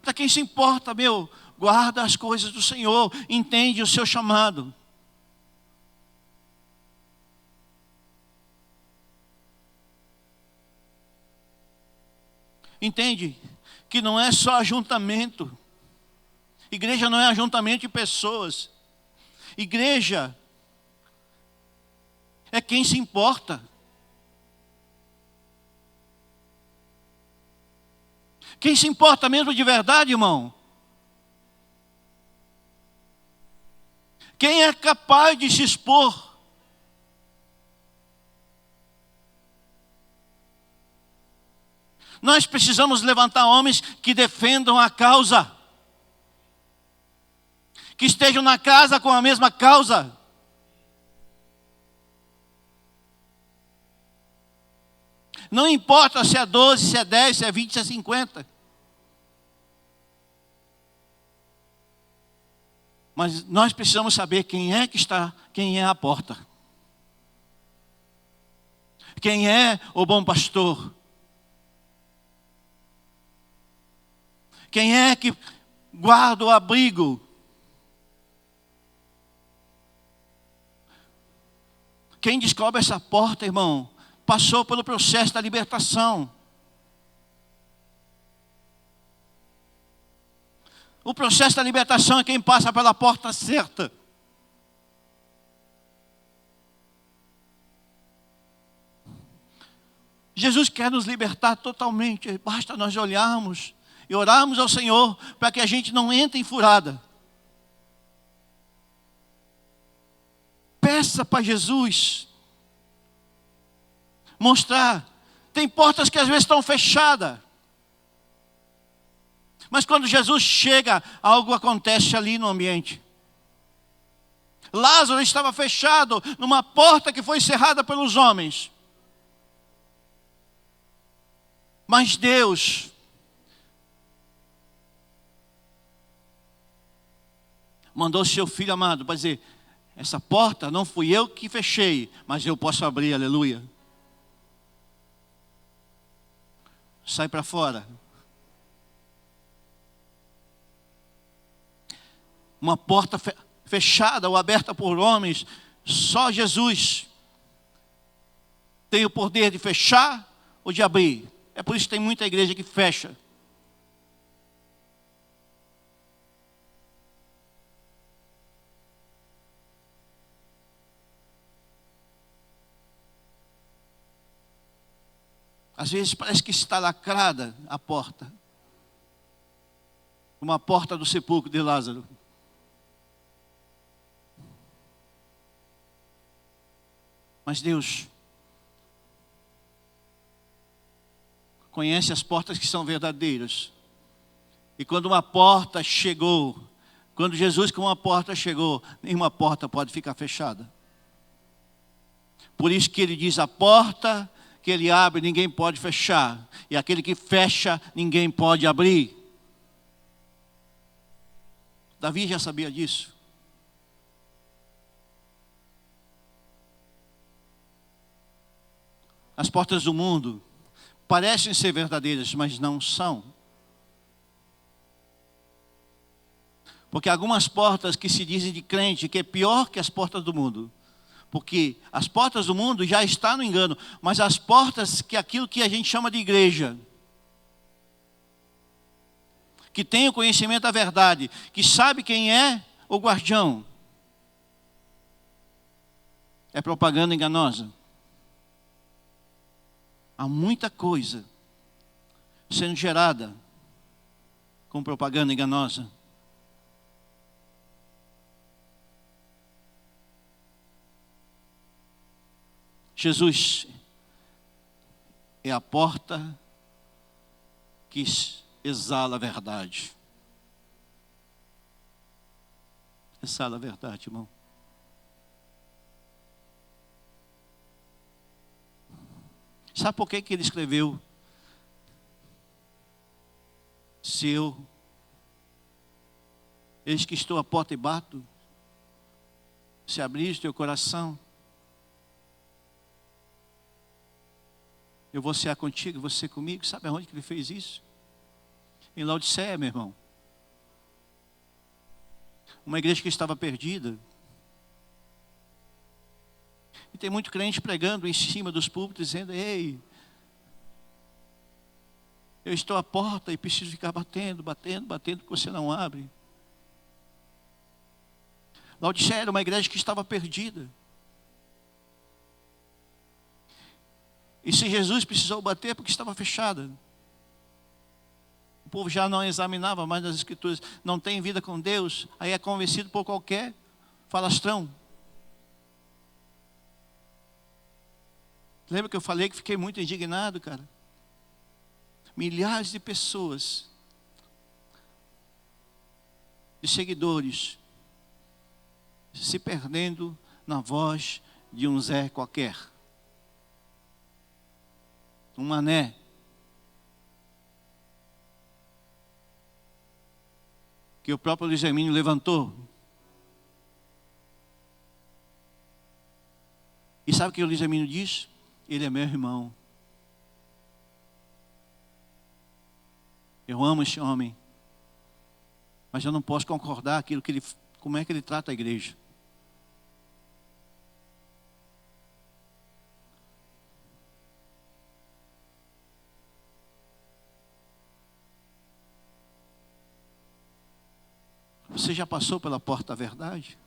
A: Para quem se importa, meu, guarda as coisas do Senhor, entende o seu chamado. Entende que não é só ajuntamento. Igreja não é ajuntamento de pessoas. Igreja é quem se importa. Quem se importa mesmo de verdade, irmão? Quem é capaz de se expor? Nós precisamos levantar homens que defendam a causa, que estejam na casa com a mesma causa. Não importa se é 12, se é 10, se é 20, se é 50. Mas nós precisamos saber quem é que está, quem é a porta. Quem é o bom pastor. Quem é que guarda o abrigo. Quem descobre essa porta, irmão, passou pelo processo da libertação. O processo da libertação é quem passa pela porta certa. Jesus quer nos libertar totalmente. Basta nós olharmos e orarmos ao Senhor para que a gente não entre em furada. Peça para Jesus mostrar. Tem portas que às vezes estão fechadas. Mas quando Jesus chega, algo acontece ali no ambiente. Lázaro estava fechado numa porta que foi cerrada pelos homens. Mas Deus mandou seu Filho amado para dizer, essa porta não fui eu que fechei, mas eu posso abrir, aleluia. Sai para fora. Uma porta fechada ou aberta por homens, só Jesus tem o poder de fechar ou de abrir. É por isso que tem muita igreja que fecha. Às vezes parece que está lacrada a porta. Uma porta do sepulcro de Lázaro. Mas Deus conhece as portas que são verdadeiras. E quando uma porta chegou, quando Jesus com uma porta chegou, nenhuma porta pode ficar fechada. Por isso que ele diz, a porta que ele abre, ninguém pode fechar. E aquele que fecha, ninguém pode abrir. Davi já sabia disso. As portas do mundo parecem ser verdadeiras, mas não são. Porque algumas portas que se dizem de crente, que é pior que as portas do mundo. Porque as portas do mundo já está no engano, mas as portas que aquilo que a gente chama de igreja, que tem o conhecimento da verdade, que sabe quem é o guardião, é propaganda enganosa. Há muita coisa sendo gerada com propaganda enganosa. Jesus é a porta que exala a verdade. Exala a verdade, irmão. Sabe por que ele escreveu? Eis que estou à porta e bato. Se abrir teu coração, eu vou cear contigo, você comigo. Sabe aonde que ele fez isso? Em Laodiceia, meu irmão. Uma igreja que estava perdida. E tem muito crente pregando em cima dos púlpitos, dizendo, ei, eu estou à porta e preciso ficar batendo, porque você não abre. Laodiceia era uma igreja que estava perdida. E se Jesus precisou bater, porque estava fechada. O povo já não examinava mais as escrituras, não tem vida com Deus, aí é convencido por qualquer falastrão. Lembra que eu falei que fiquei muito indignado, cara? Milhares de pessoas, de seguidores, se perdendo na voz de um Zé qualquer. Um mané. Que o próprio Luiz Hermínio levantou. E sabe o que o Luiz Hermínio diz? Ele é meu irmão. Eu amo esse homem. Mas eu não posso concordar como é que ele trata a igreja. Você já passou pela porta da verdade?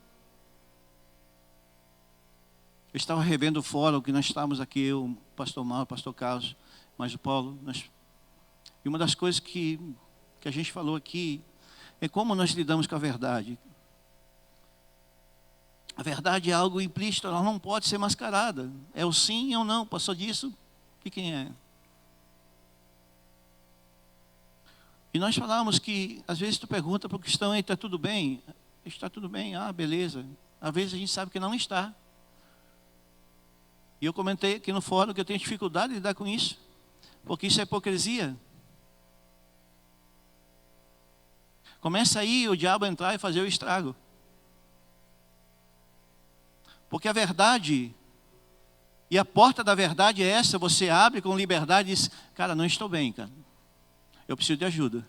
A: Eu estava revendo o fórum que nós estávamos aqui, eu, o pastor Mauro, o pastor Carlos, mais o Paulo. E uma das coisas que a gente falou aqui é como nós lidamos com a verdade. A verdade é algo implícito, ela não pode ser mascarada. É o sim ou não, passou disso, e quem é? E nós falamos que, às vezes tu pergunta para o cristão, está tudo bem? Está tudo bem, beleza. Às vezes a gente sabe que não está. E eu comentei aqui no fórum que eu tenho dificuldade de lidar com isso, porque isso é hipocrisia. Começa aí o diabo a entrar e fazer o estrago. Porque a verdade, e a porta da verdade é essa, você abre com liberdade e diz, cara, não estou bem, cara. Eu preciso de ajuda.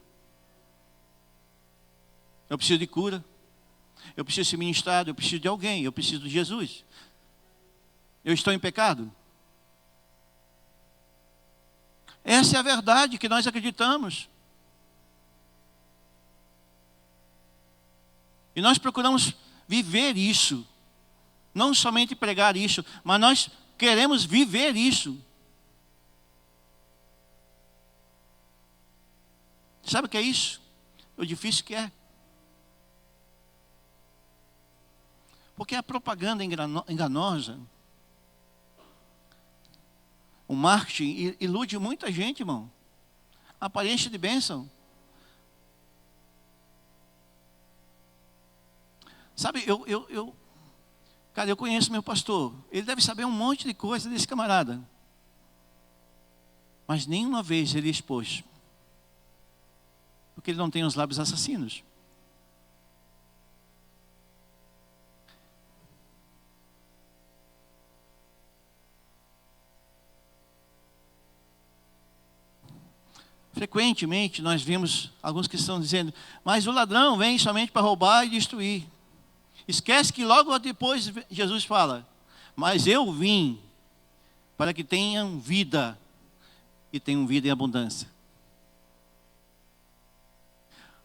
A: Eu preciso de cura. Eu preciso ser ministrado, eu preciso de alguém, eu preciso de Jesus. Eu estou em pecado? Essa é a verdade que nós acreditamos. E nós procuramos viver isso. Não somente pregar isso, mas nós queremos viver isso. Sabe o que é isso? O difícil que é. Porque a propaganda enganosa, o marketing ilude muita gente, irmão. A aparência de bênção. Sabe, cara, eu conheço meu pastor. Ele deve saber um monte de coisa desse camarada. Mas nenhuma vez ele expôs. Porque ele não tem os lábios assassinos. Frequentemente nós vemos alguns que estão dizendo, mas o ladrão vem somente para roubar e destruir. Esquece que logo depois Jesus fala, mas eu vim para que tenham vida e tenham vida em abundância.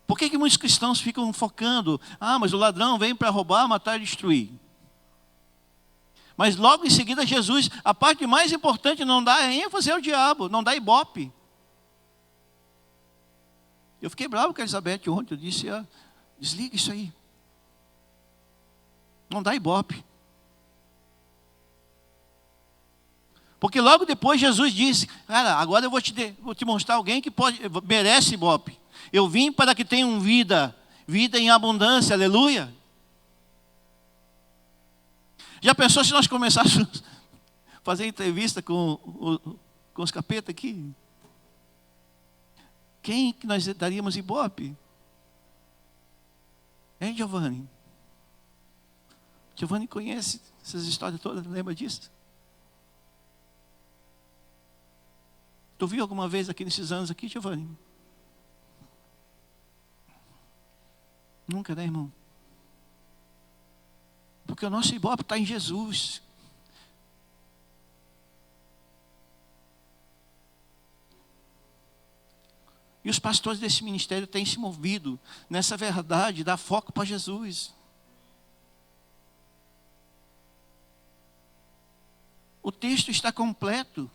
A: Por que muitos cristãos ficam focando, mas o ladrão vem para roubar, matar e destruir? Mas logo em seguida Jesus, a parte mais importante não dá ênfase ao diabo, não dá ibope. Eu fiquei bravo com a Elizabeth ontem, eu disse, desliga isso aí. Não dá ibope. Porque logo depois Jesus disse, cara, agora eu vou te mostrar alguém que merece ibope. Eu vim para que tenham vida em abundância, aleluia. Já pensou se nós começássemos a fazer entrevista com os capetas aqui? Quem que nós daríamos ibope? Hein, Giovanni? Giovanni conhece essas histórias todas, lembra disso? Tu viu alguma vez aqui nesses anos aqui, Giovanni? Nunca, né, irmão? Porque o nosso ibope está em Jesus. E os pastores desse ministério têm se movido nessa verdade, dar foco para Jesus. O texto está completo.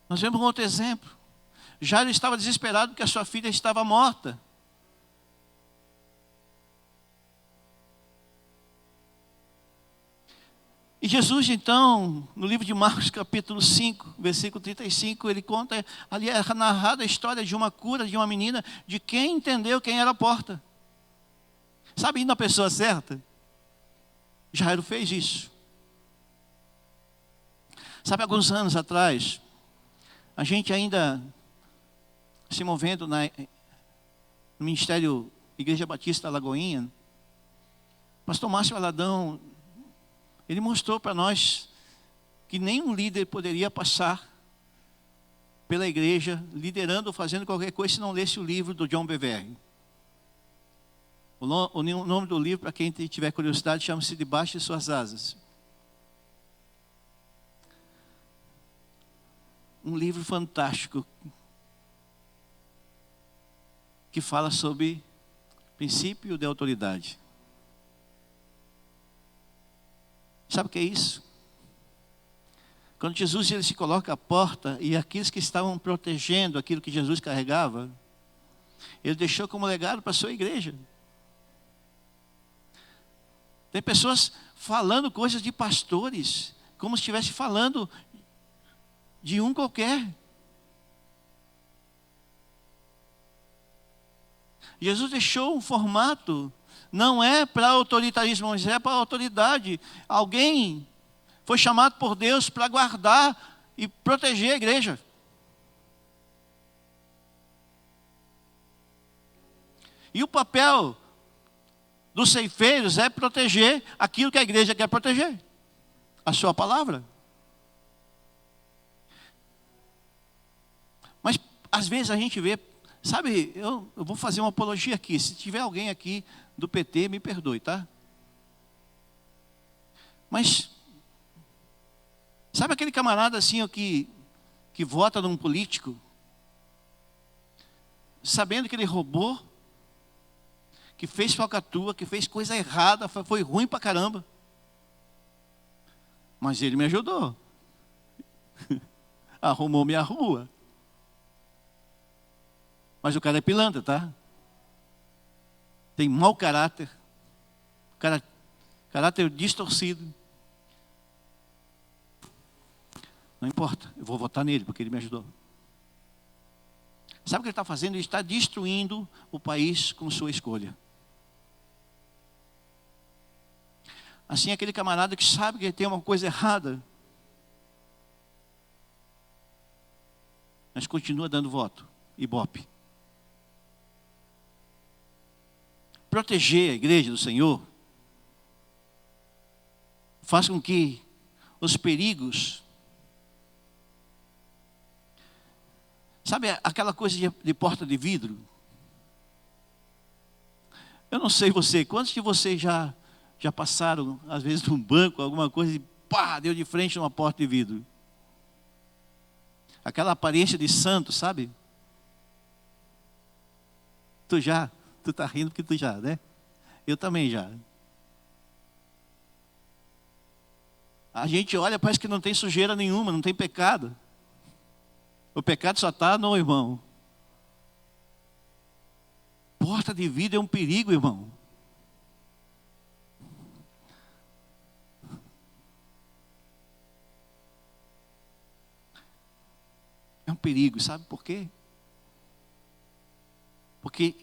A: Nós vemos um outro exemplo. Jairo estava desesperado porque a sua filha estava morta. E Jesus, então, no livro de Marcos, capítulo 5, versículo 35, ele conta, ali é narrada a história de uma cura de uma menina, de quem entendeu quem era a porta. Sabe, indo na pessoa certa? Jairo fez isso. Sabe, alguns anos atrás, a gente ainda se movendo no Ministério Igreja Batista Lagoinha, pastor Márcio Aladão, ele mostrou para nós que nenhum líder poderia passar pela igreja, liderando ou fazendo qualquer coisa, se não lesse o livro do John Bevere. O nome do livro, para quem tiver curiosidade, chama-se Debaixo de Suas Asas. Um livro fantástico que fala sobre princípio de autoridade. Sabe o que é isso? Quando Jesus ele se coloca à porta e aqueles que estavam protegendo aquilo que Jesus carregava, ele deixou como legado para a sua igreja. Tem pessoas falando coisas de pastores, como se estivesse falando de um qualquer. Jesus deixou um formato, não é para autoritarismo, mas é para autoridade. Alguém foi chamado por Deus para guardar e proteger a igreja. E o papel dos ceifeiros é proteger aquilo que a igreja quer proteger, a sua palavra. Mas às vezes a gente vê, sabe, eu vou fazer uma apologia aqui. Se tiver alguém aqui do PT, me perdoe, tá? Mas sabe aquele camarada assim que vota num político, sabendo que ele roubou, que fez falcatrua, que fez coisa errada, foi ruim pra caramba, mas ele me ajudou. Arrumou minha rua. Mas o cara é pilantra, tá? Tem mau caráter. Caráter distorcido. Não importa, eu vou votar nele, porque ele me ajudou. Sabe o que ele está fazendo? Ele está destruindo o país com sua escolha. Assim, aquele camarada que sabe que tem uma coisa errada, mas continua dando voto, ibope. Proteger a igreja do Senhor faz com que os perigos, sabe aquela coisa de porta de vidro? Eu não sei você, quantos de vocês já passaram, às vezes, num banco, alguma coisa, e pá, deu de frente numa porta de vidro? Aquela aparência de santo, sabe? Tu tá rindo porque tu já, né? Eu também já. A gente olha, parece que não tem sujeira nenhuma, não tem pecado. O pecado só está no irmão. Porta de vidro é um perigo, irmão. É um perigo, sabe por quê? Porque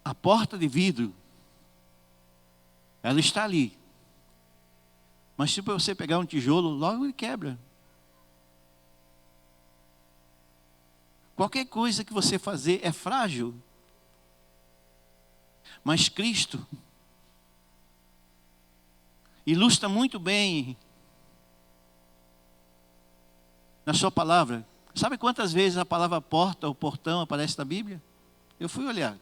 A: a porta de vidro, ela está ali. Mas se você pegar um tijolo, logo ele quebra. Qualquer coisa que você fazer é frágil. Mas Cristo ilustra muito bem na sua palavra. Sabe quantas vezes a palavra porta ou portão aparece na Bíblia? Eu fui olhar.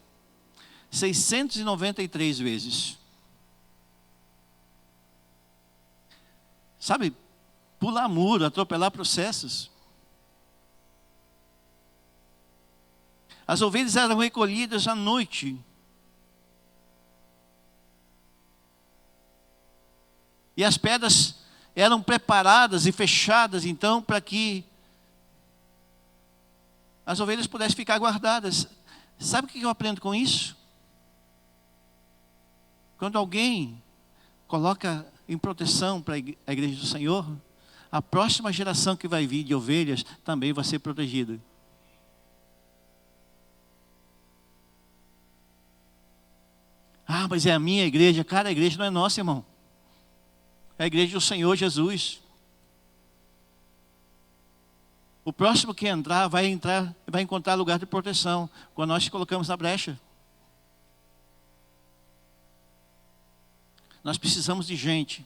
A: 693 vezes. Sabe, pular muro, atropelar processos. As ovelhas eram recolhidas à noite. E as pedras eram preparadas e fechadas, então, para que as ovelhas pudessem ficar guardadas. Sabe o que eu aprendo com isso? Quando alguém coloca em proteção para a igreja do Senhor, a próxima geração que vai vir de ovelhas também vai ser protegida. Ah, mas é a minha igreja. Cara, a igreja não é nossa, irmão. É a igreja do Senhor Jesus. O próximo que entrar, vai encontrar lugar de proteção, quando nós colocamos na brecha. Nós precisamos de gente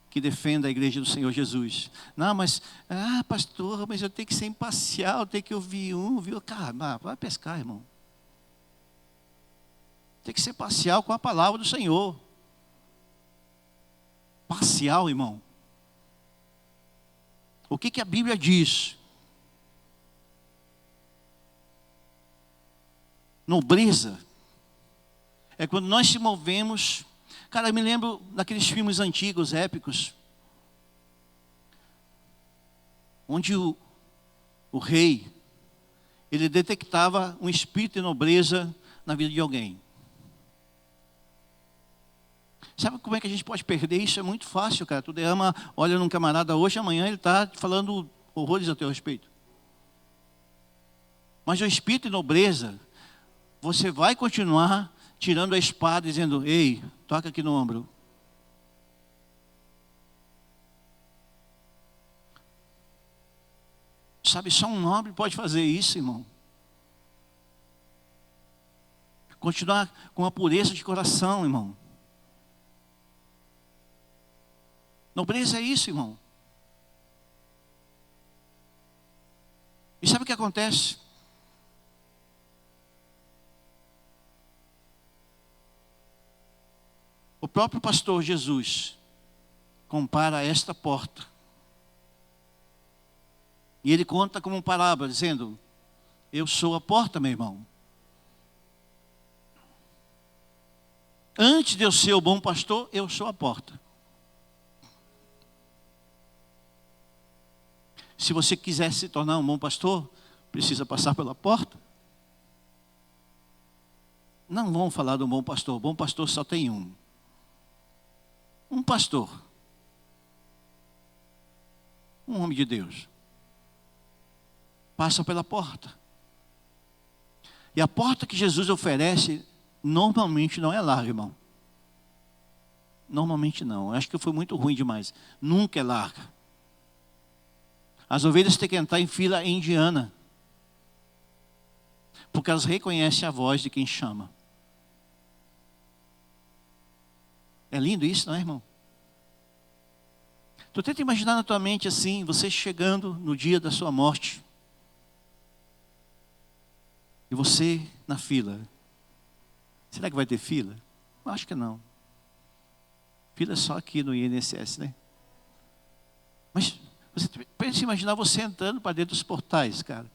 A: que defenda a igreja do Senhor Jesus. Não, mas, pastor, mas eu tenho que ser imparcial, tenho que ouvir viu? Cara, vai pescar, irmão. Tem que ser parcial com a palavra do Senhor. Parcial, irmão. O que a Bíblia diz? Nobreza é quando nós se movemos. Cara, eu me lembro daqueles filmes antigos, épicos, onde o rei, ele detectava um espírito de nobreza na vida de alguém. Sabe como é que a gente pode perder isso? É muito fácil, cara. Tu olha num camarada hoje, amanhã ele está falando horrores a teu respeito. Mas o espírito de nobreza, você vai continuar tirando a espada, dizendo, ei, toca aqui no ombro. Sabe, só um nobre pode fazer isso, irmão. Continuar com a pureza de coração, irmão. Nobreza é isso, irmão. E sabe o que acontece? O próprio pastor Jesus compara esta porta. E ele conta como uma parábola, dizendo, eu sou a porta, meu irmão. Antes de eu ser o bom pastor, eu sou a porta. Se você quiser se tornar um bom pastor, precisa passar pela porta. Não vamos falar do bom pastor. O bom pastor só tem um. Um pastor. Um homem de Deus. Passa pela porta. E a porta que Jesus oferece, normalmente não é larga, irmão. Normalmente não. Eu acho que foi muito ruim demais. Nunca é larga. As ovelhas têm que entrar em fila indiana. Porque elas reconhecem a voz de quem chama. É lindo isso, não é, irmão? Tu tenta imaginar na tua mente assim, você chegando no dia da sua morte. E você na fila. Será que vai ter fila? Eu acho que não. Fila é só aqui no INSS, né? Mas você pensa em imaginar você entrando para dentro dos portais, cara.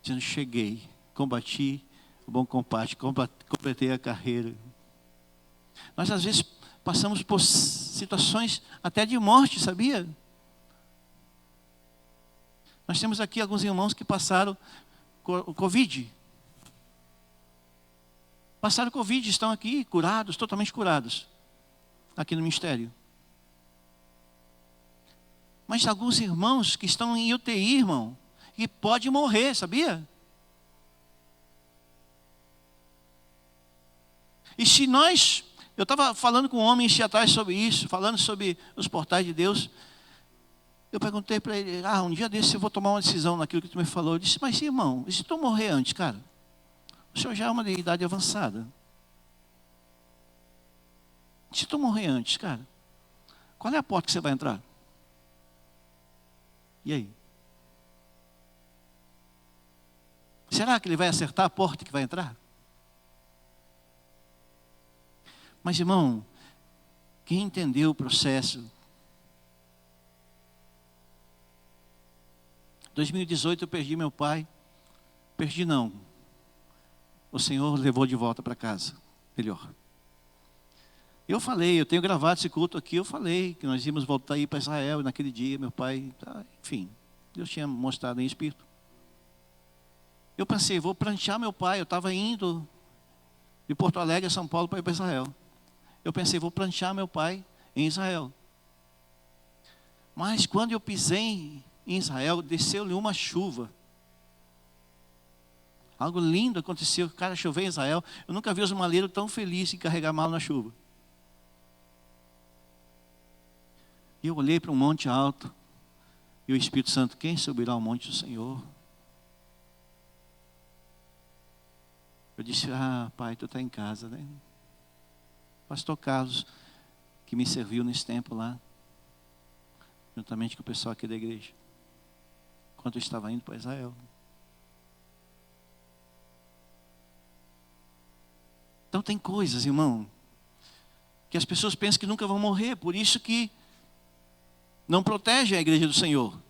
A: Dizendo, cheguei, combati o bom combate, completei a carreira. Nós às vezes passamos por situações até de morte, sabia? Nós temos aqui alguns irmãos que passaram o Covid. Passaram o Covid, estão aqui curados, totalmente curados. Aqui no ministério. Mas alguns irmãos que estão em UTI, irmão, e pode morrer, sabia? E se nós, eu estava falando com um homem esse atrás sobre isso, falando sobre os portais de Deus. Eu perguntei para ele, um dia desse eu vou tomar uma decisão naquilo que tu me falou. Eu disse, mas irmão, e se tu morrer antes, cara? O senhor já é uma de idade avançada. Se tu morrer antes, cara, qual é a porta que você vai entrar? E aí? Será que ele vai acertar a porta que vai entrar? Mas, irmão, quem entendeu o processo? 2018 eu perdi meu pai. Perdi não. O Senhor levou de volta para casa. Melhor. Eu falei, eu tenho gravado esse culto aqui, eu falei que nós íamos voltar aí para Israel naquele dia, meu pai, enfim, Deus tinha mostrado em espírito. Eu pensei, vou prantear meu pai, eu estava indo de Porto Alegre a São Paulo para ir para Israel. Eu pensei, vou prantear meu pai em Israel. Mas quando eu pisei em Israel, desceu-lhe uma chuva. Algo lindo aconteceu, cara, choveu em Israel. Eu nunca vi os maleiros tão felizes em carregar mal na chuva. E eu olhei para um monte alto, e o Espírito Santo, quem subirá ao monte do Senhor? Eu disse, pai, tu está em casa, né? Pastor Carlos, que me serviu nesse tempo lá, juntamente com o pessoal aqui da igreja, enquanto eu estava indo para Israel. Então tem coisas, irmão, que as pessoas pensam que nunca vão morrer, por isso que não protege a igreja do Senhor.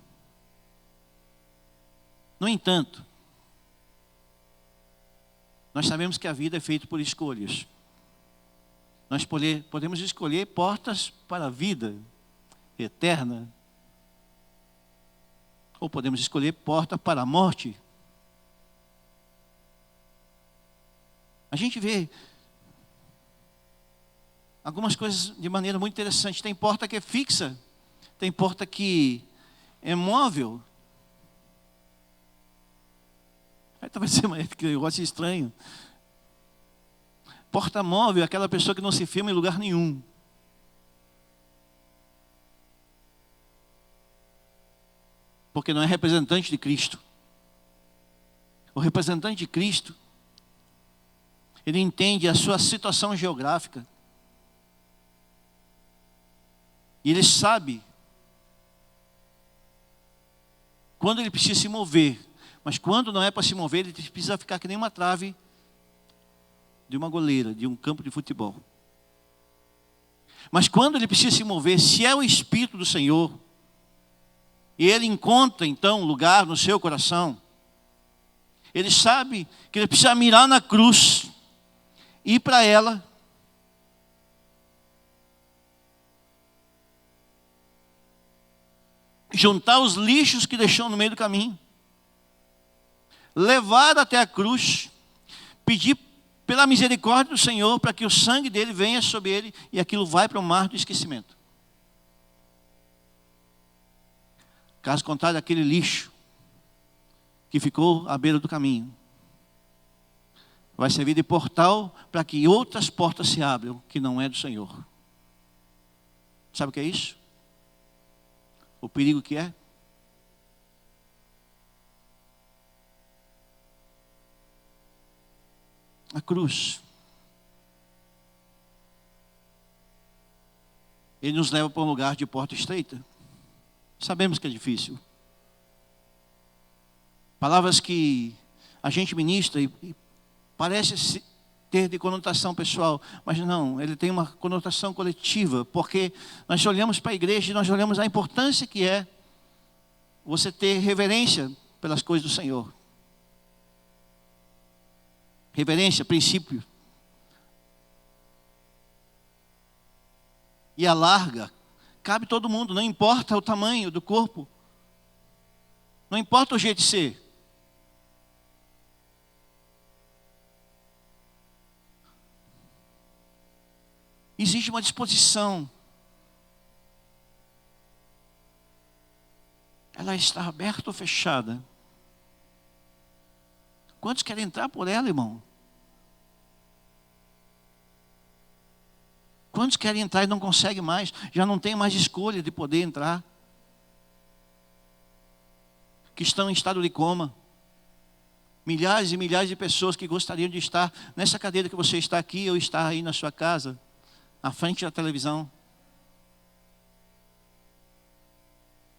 A: No entanto, nós sabemos que a vida é feita por escolhas. Nós podemos escolher portas para a vida eterna, ou podemos escolher porta para a morte. A gente vê algumas coisas de maneira muito interessante. Tem porta que é fixa, tem porta que é móvel. Aí talvez seja um negócio estranho. Porta móvel é aquela pessoa que não se firma em lugar nenhum. Porque não é representante de Cristo. O representante de Cristo, ele entende a sua situação geográfica. E ele sabe quando ele precisa se mover. Mas quando não é para se mover, ele precisa ficar que nem uma trave de uma goleira, de um campo de futebol. Mas quando ele precisa se mover, se é o Espírito do Senhor, e ele encontra então lugar no seu coração, ele sabe que ele precisa mirar na cruz, ir para ela, juntar os lixos que deixou no meio do caminho, levar até a cruz, pedir pela misericórdia do Senhor para que o sangue dele venha sobre ele e aquilo vai para o mar do esquecimento. Caso contrário, aquele lixo que ficou à beira do caminho vai servir de portal para que outras portas se abram que não é do Senhor. Sabe o que é isso? O perigo que é? A cruz. Ele nos leva para um lugar de porta estreita. Sabemos que é difícil. Palavras que a gente ministra e parece ter de conotação pessoal, mas não, ele tem uma conotação coletiva, porque nós olhamos para a igreja e nós olhamos a importância que é você ter reverência pelas coisas do Senhor. Reverência, princípio. E a larga, cabe todo mundo, não importa o tamanho do corpo, não importa o jeito de ser. Existe uma disposição. Ela está aberta ou fechada? Quantos querem entrar por ela, irmão? Quantos querem entrar e não conseguem mais? Já não tem mais escolha de poder entrar. Que estão em estado de coma. Milhares e milhares de pessoas que gostariam de estar nessa cadeira que você está aqui ou estar aí na sua casa, à frente da televisão.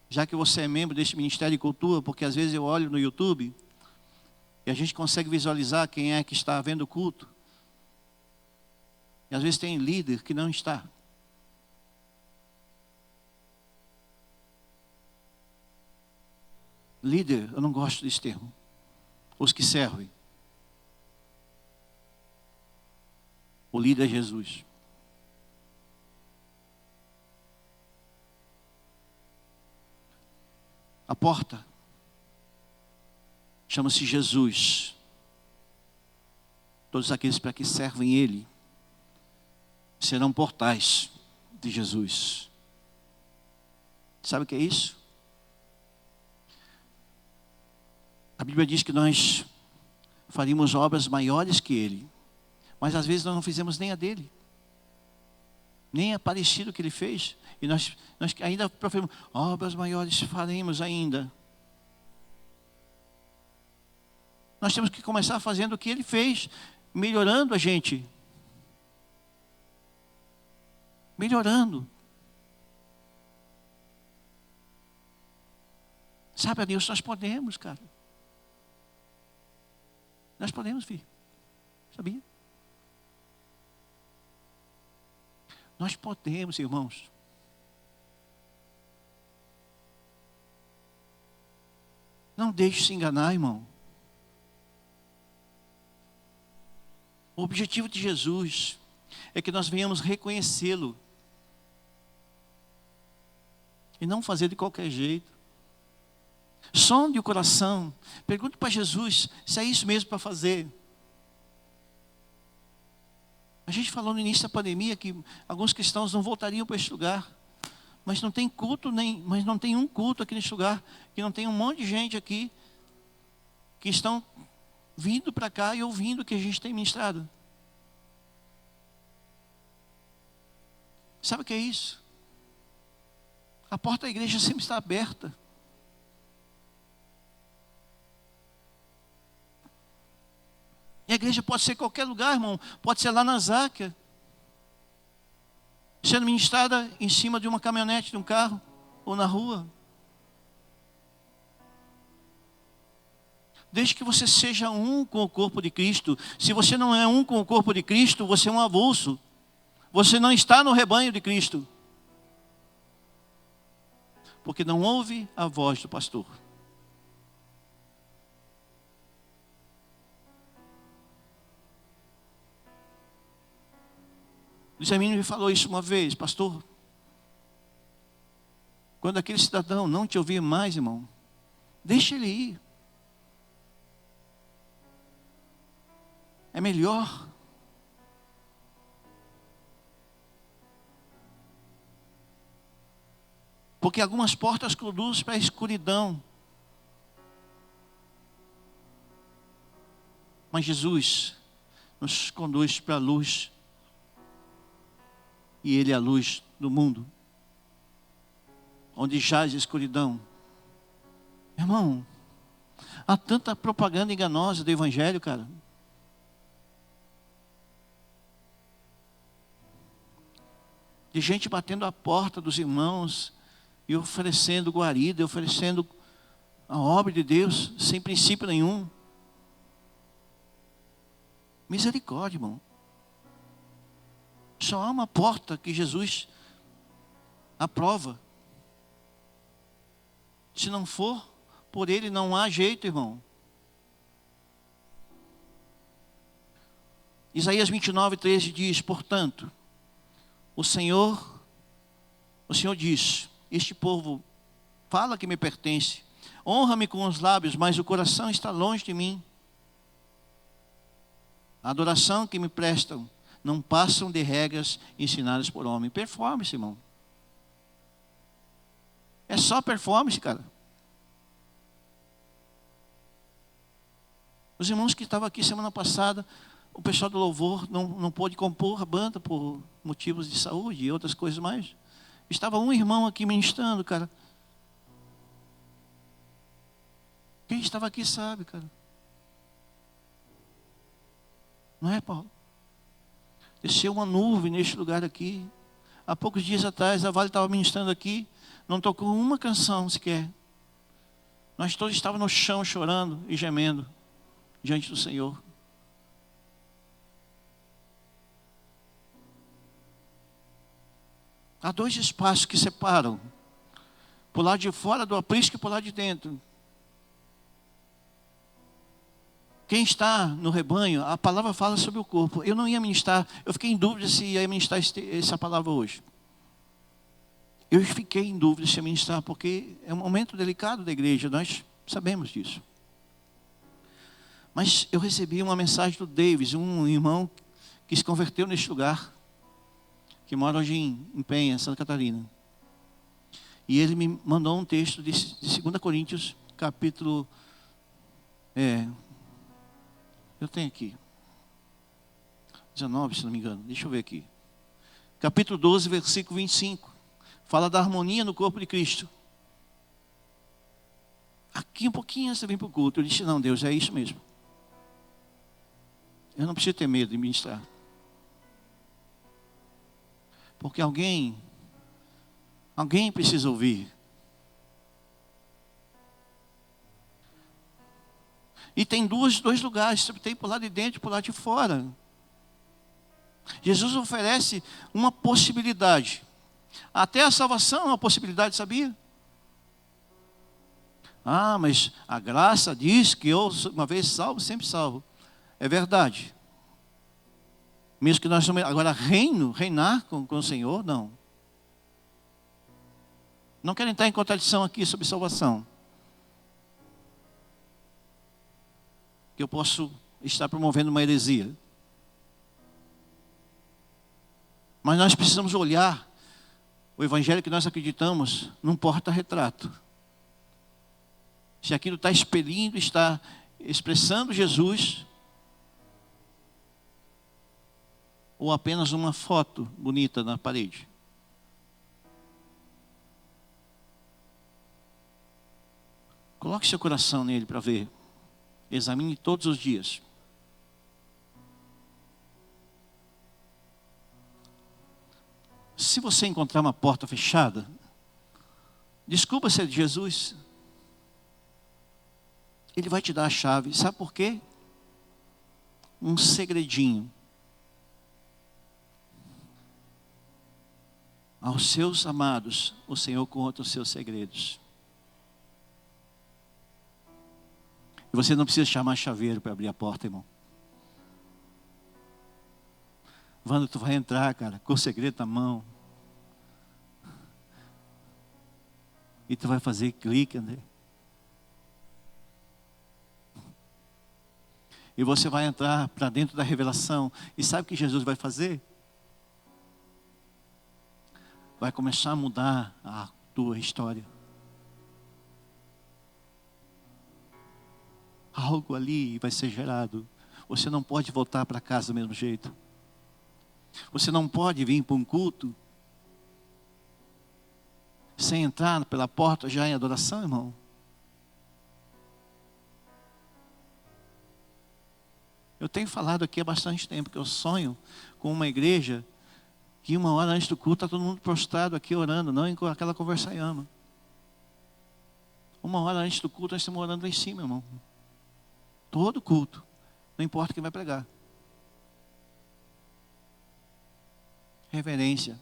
A: Já que você é membro deste Ministério de Cultura, porque às vezes eu olho no YouTube e a gente consegue visualizar quem é que está vendo o culto. E às vezes tem líder que não está. Líder, eu não gosto desse termo. Os que servem. O líder é Jesus. A porta chama-se Jesus. Todos aqueles para que servem Ele serão portais de Jesus. Sabe o que é isso? A Bíblia diz que nós faríamos obras maiores que Ele, mas às vezes nós não fizemos nem a dele, nem a parecido que Ele fez, e nós ainda proferimos, obras maiores faremos ainda. Nós temos que começar fazendo o que Ele fez, melhorando a gente. Melhorando. Sabe, a Deus, nós podemos, cara. Nós podemos, filho. Sabia? Nós podemos, irmãos. Não deixe se enganar, irmão. O objetivo de Jesus é que nós venhamos reconhecê-lo. E não fazer de qualquer jeito. Sonde o coração. Pergunte para Jesus se é isso mesmo para fazer. A gente falou no início da pandemia que alguns cristãos não voltariam para esse lugar. Mas não tem culto, mas não tem um culto aqui nesse lugar. Que não tem um monte de gente aqui que estão vindo para cá e ouvindo o que a gente tem ministrado. Sabe o que é isso? A porta da igreja sempre está aberta. E a igreja pode ser qualquer lugar, irmão. Pode ser lá na Záquia, sendo ministrada em cima de uma caminhonete, de um carro, ou na rua. Desde que você seja um com o corpo de Cristo. Se você não é um com o corpo de Cristo, você é um avulso. Você não está no rebanho de Cristo. Porque não ouve a voz do pastor. Luiz Hermínio me falou isso uma vez, pastor. Quando aquele cidadão não te ouvir mais, irmão, deixa ele ir. É melhor. Porque algumas portas conduzem para a escuridão. Mas Jesus nos conduz para a luz. E Ele é a luz do mundo. Onde jaz a escuridão. Irmão, há tanta propaganda enganosa do Evangelho, cara. De gente batendo a porta dos irmãos e oferecendo guarida, oferecendo a obra de Deus, sem princípio nenhum. Misericórdia, irmão. Só há uma porta que Jesus aprova. Se não for por Ele, não há jeito, irmão. Isaías 29:13 diz: portanto, o Senhor diz: este povo fala que me pertence, honra-me com os lábios, mas o coração está longe de mim. A adoração que me prestam não passam de regras ensinadas por homem. Performance, irmão. É só performance, cara. Os irmãos que estavam aqui semana passada, o pessoal do louvor não pôde compor a banda por motivos de saúde e outras coisas mais. Estava um irmão aqui ministrando, cara. Quem estava aqui sabe, cara. Não é, Paulo? Desceu uma nuvem neste lugar aqui. Há poucos dias atrás, a Vale estava ministrando aqui. Não tocou uma canção sequer. Nós todos estávamos no chão chorando e gemendo diante do Senhor. Há dois espaços que separam. Por lado de fora do aprisco e por lado de dentro. Quem está no rebanho, a palavra fala sobre o corpo. Eu não ia ministrar, eu fiquei em dúvida se ia ministrar essa palavra hoje. Eu fiquei em dúvida se ia ministrar, porque é um momento delicado da igreja, nós sabemos disso. Mas eu recebi uma mensagem do Davis, um irmão que se converteu neste lugar, que mora hoje em Penha, Santa Catarina. E ele me mandou um texto de 2 Coríntios, capítulo... eu tenho aqui. 19, se não me engano. Deixa eu ver aqui. Capítulo 12, versículo 25. Fala da harmonia no corpo de Cristo. Aqui um pouquinho antes de vir para o culto, eu disse: não, Deus, é isso mesmo. Eu não preciso ter medo de ministrar. Porque alguém precisa ouvir. E tem dois lugares, tem por lá de dentro e por lá de fora. Jesus oferece uma possibilidade. Até a salvação é uma possibilidade, sabia? Ah, mas a graça diz que eu, uma vez salvo, sempre salvo. É verdade. Mesmo que nós somos... Agora, reinar com o Senhor, não. Não quero entrar em contradição aqui sobre salvação. Que eu posso estar promovendo uma heresia. Mas nós precisamos olhar o evangelho que nós acreditamos num porta-retrato. Se aquilo está expelindo, está expressando Jesus, ou apenas uma foto bonita na parede. Coloque seu coração nele para ver. Examine todos os dias. Se você encontrar uma porta fechada, desculpa se é de Jesus. Ele vai te dar a chave. Sabe por quê? Um segredinho. Aos seus amados, o Senhor conta os seus segredos. E você não precisa chamar chaveiro para abrir a porta, irmão. Wanda, tu vai entrar, cara, com o segredo na mão. E tu vai fazer clique, André. E você vai entrar para dentro da revelação. E sabe o que Jesus vai fazer? Vai começar a mudar a tua história. Algo ali vai ser gerado. Você não pode voltar para casa do mesmo jeito. Você não pode vir para um culto sem entrar pela porta já em adoração, irmão. Eu tenho falado aqui há bastante tempo que eu sonho com uma igreja que 1 hora antes do culto está todo mundo prostrado aqui orando, não em aquela conversa-ama. 1 hora antes do culto nós estamos orando lá em cima, irmão. Todo culto, não importa quem vai pregar. Reverência.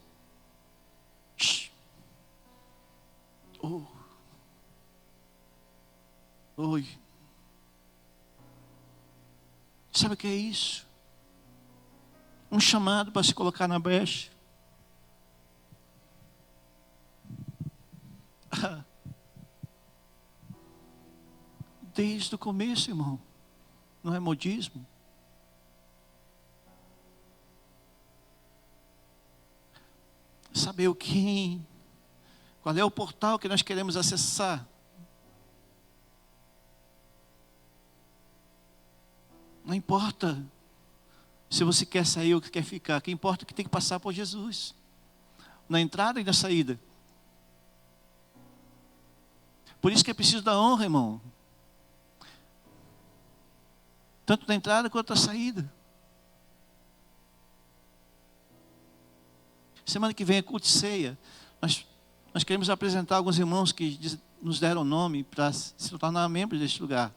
A: Oh. Oi. Sabe o que é isso? Um chamado para se colocar na brecha. Desde o começo, irmão. Não é modismo. Saber qual é o portal que nós queremos acessar. Não importa se você quer sair ou quer ficar. O que importa é que tem que passar por Jesus. Na entrada e na saída. Por isso que é preciso da honra, irmão. Tanto na entrada quanto na saída. Semana que vem é culto e ceia. Nós queremos apresentar alguns irmãos que nos deram nome para se tornar membros deste lugar.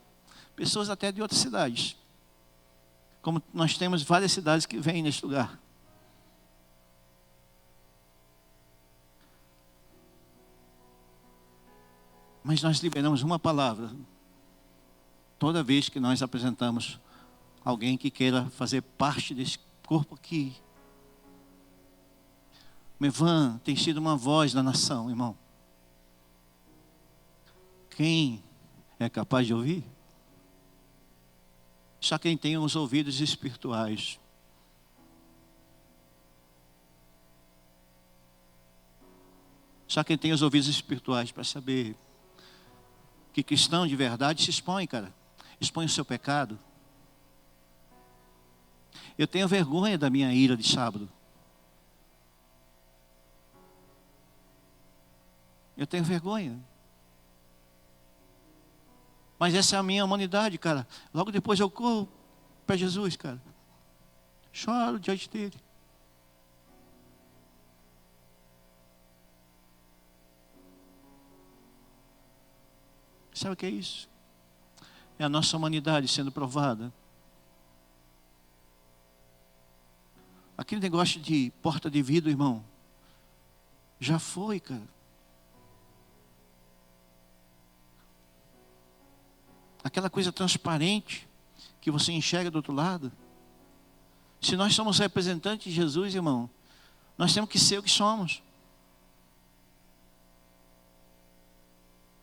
A: Pessoas até de outras cidades. Como nós temos várias cidades que vêm neste lugar. Mas nós liberamos uma palavra toda vez que nós apresentamos alguém que queira fazer parte desse corpo aqui. Mevan tem sido uma voz da nação, irmão. Quem é capaz de ouvir? Só quem tem os ouvidos espirituais. Só quem tem os ouvidos espirituais para saber que cristão de verdade se expõe, cara. Expõe o seu pecado. Eu tenho vergonha da minha ira de sábado. Eu tenho vergonha. Mas essa é a minha humanidade, cara. Logo depois eu corro para Jesus, cara. Choro diante dele. Sabe o que é isso? É a nossa humanidade sendo provada. Aquele negócio de porta de vidro, irmão, já foi, cara. Aquela coisa transparente que você enxerga do outro lado. Se nós somos representantes de Jesus, irmão, nós temos que ser o que somos.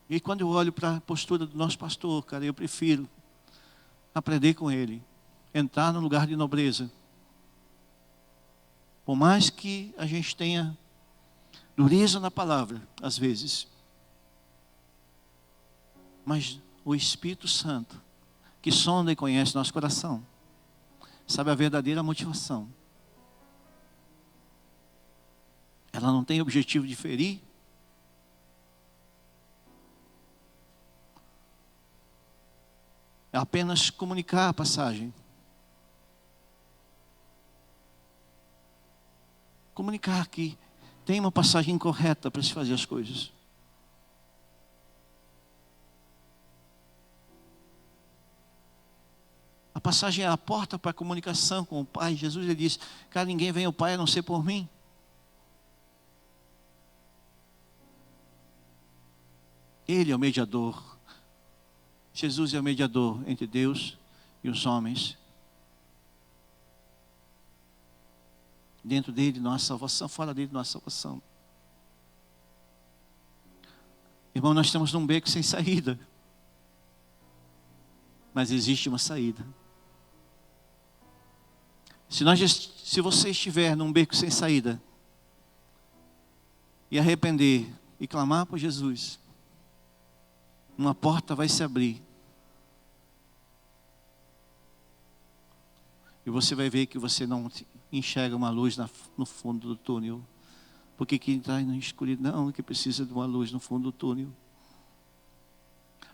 A: E quando eu olho para a postura do nosso pastor, cara, eu prefiro aprender com ele, entrar no lugar de nobreza. Por mais que a gente tenha dureza na palavra, às vezes, mas o Espírito Santo, que sonda e conhece nosso coração, sabe a verdadeira motivação. Ela não tem objetivo de ferir. É apenas comunicar a passagem. Comunicar que tem uma passagem correta para se fazer as coisas. A passagem é a porta para a comunicação com o Pai. Jesus ele diz, cara, ninguém vem ao Pai a não ser por mim. Ele é o mediador. Jesus é o mediador entre Deus e os homens. Dentro dele, nossa salvação. Fora dele, nossa salvação. Irmão, nós estamos num beco sem saída. Mas existe uma saída. Se você estiver num beco sem saída, e arrepender, e clamar por Jesus, uma porta vai se abrir. E você vai ver que você não enxerga uma luz no fundo do túnel. Porque quem está na escuridão que precisa de uma luz no fundo do túnel.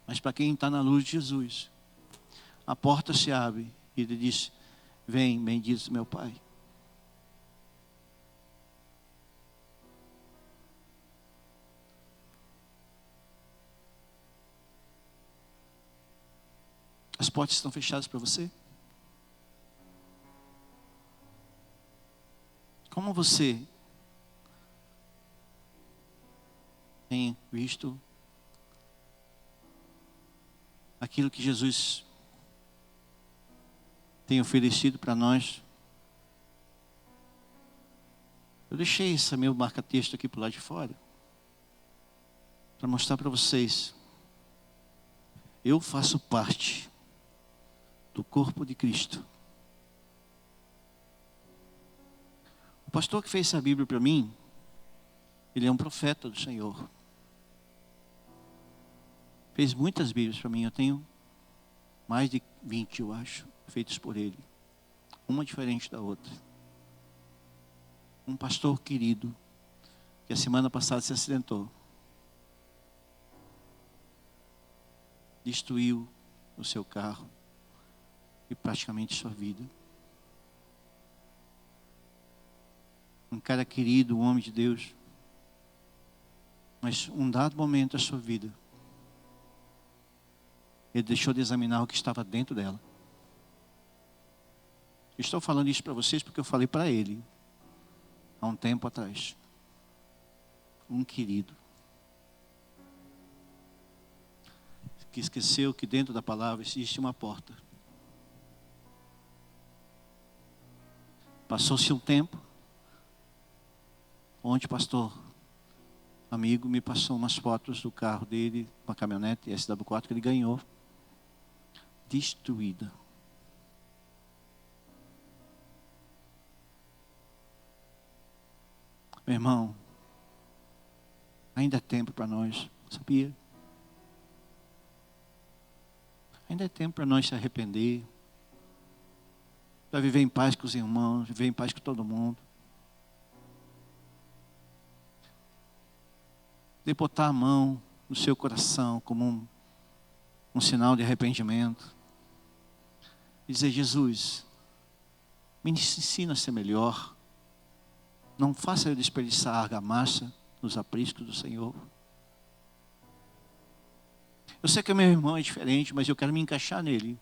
A: Mas para quem está na luz de Jesus, a porta se abre e ele diz: vem, bendito meu Pai. As portas estão fechadas para você? Como você tem visto aquilo que Jesus tem oferecido para nós? Eu deixei esse meu marca-texto aqui para o lado de fora, para mostrar para vocês. Eu faço parte do corpo de Cristo. O pastor que fez essa Bíblia para mim, ele é um profeta do Senhor. Fez muitas Bíblias para mim. Eu tenho mais de 20, eu acho, feitas por ele. Uma diferente da outra. Um pastor querido, que a semana passada se acidentou. Destruiu o seu carro e praticamente sua vida. Um cara querido, um homem de Deus. Mas um dado momento da sua vida, ele deixou de examinar o que estava dentro dela. Estou falando isso para vocês porque eu falei para ele há um tempo atrás. Um querido que esqueceu que dentro da palavra existe uma porta. Passou-se um tempo onde o pastor amigo me passou umas fotos do carro dele, uma caminhonete SW4 que ele ganhou, destruída. Meu irmão, ainda é tempo para nós, sabia? Ainda é tempo para nós se arrepender, para viver em paz com os irmãos, viver em paz com todo mundo. De botar a mão no seu coração como um sinal de arrependimento. E dizer: Jesus, me ensina a ser melhor. Não faça eu desperdiçar a argamassa nos apriscos do Senhor. Eu sei que o meu irmão é diferente, mas eu quero me encaixar nele.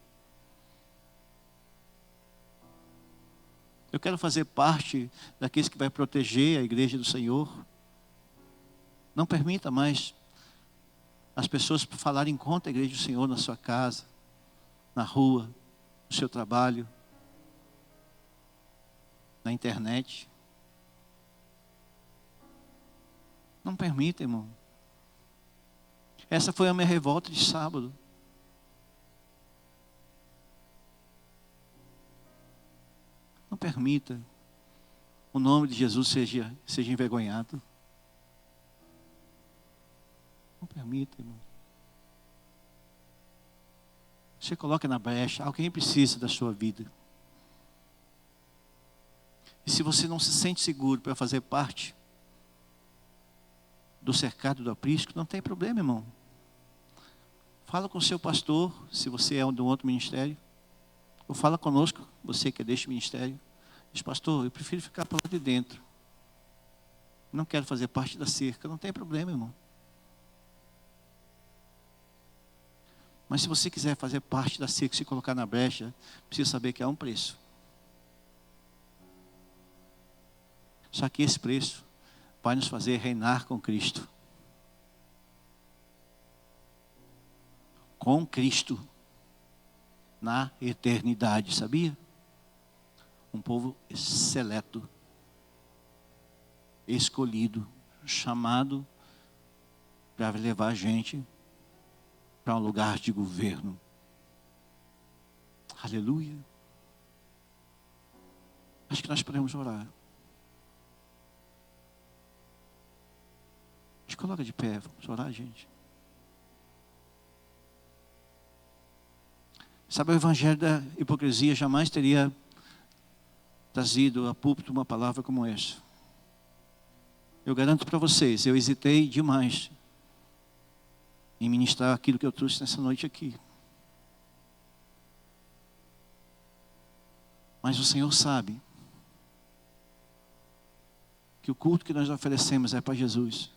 A: Eu quero fazer parte daqueles que vai proteger a igreja do Senhor. Não permita mais as pessoas falarem contra a igreja do Senhor na sua casa, na rua, no seu trabalho, na internet. Não permita, irmão. Essa foi a minha revolta de sábado. Não permita o nome de Jesus seja envergonhado. Não permita, irmão. Você coloca na brecha, alguém precisa da sua vida. E se você não se sente seguro para fazer parte do cercado do aprisco, não tem problema, irmão. Fala com o seu pastor, se você é de um outro ministério. Ou fala conosco, você que é deste ministério. Diz: pastor, eu prefiro ficar para lá de dentro. Não quero fazer parte da cerca. Não tem problema, irmão. Mas se você quiser fazer parte da cerca, se colocar na brecha, precisa saber que há um preço. Só que esse preço vai nos fazer reinar com Cristo. Com Cristo. Na eternidade, sabia? Um povo seleto, escolhido, chamado para levar a gente para um lugar de governo. Aleluia. Acho que nós podemos orar. Se coloca de pé, vamos orar, gente. Sabe, o evangelho da hipocrisia jamais teria trazido a púlpito uma palavra como essa. Eu garanto para vocês, eu hesitei demais em ministrar aquilo que eu trouxe nessa noite aqui. Mas o Senhor sabe que o culto que nós oferecemos é para Jesus.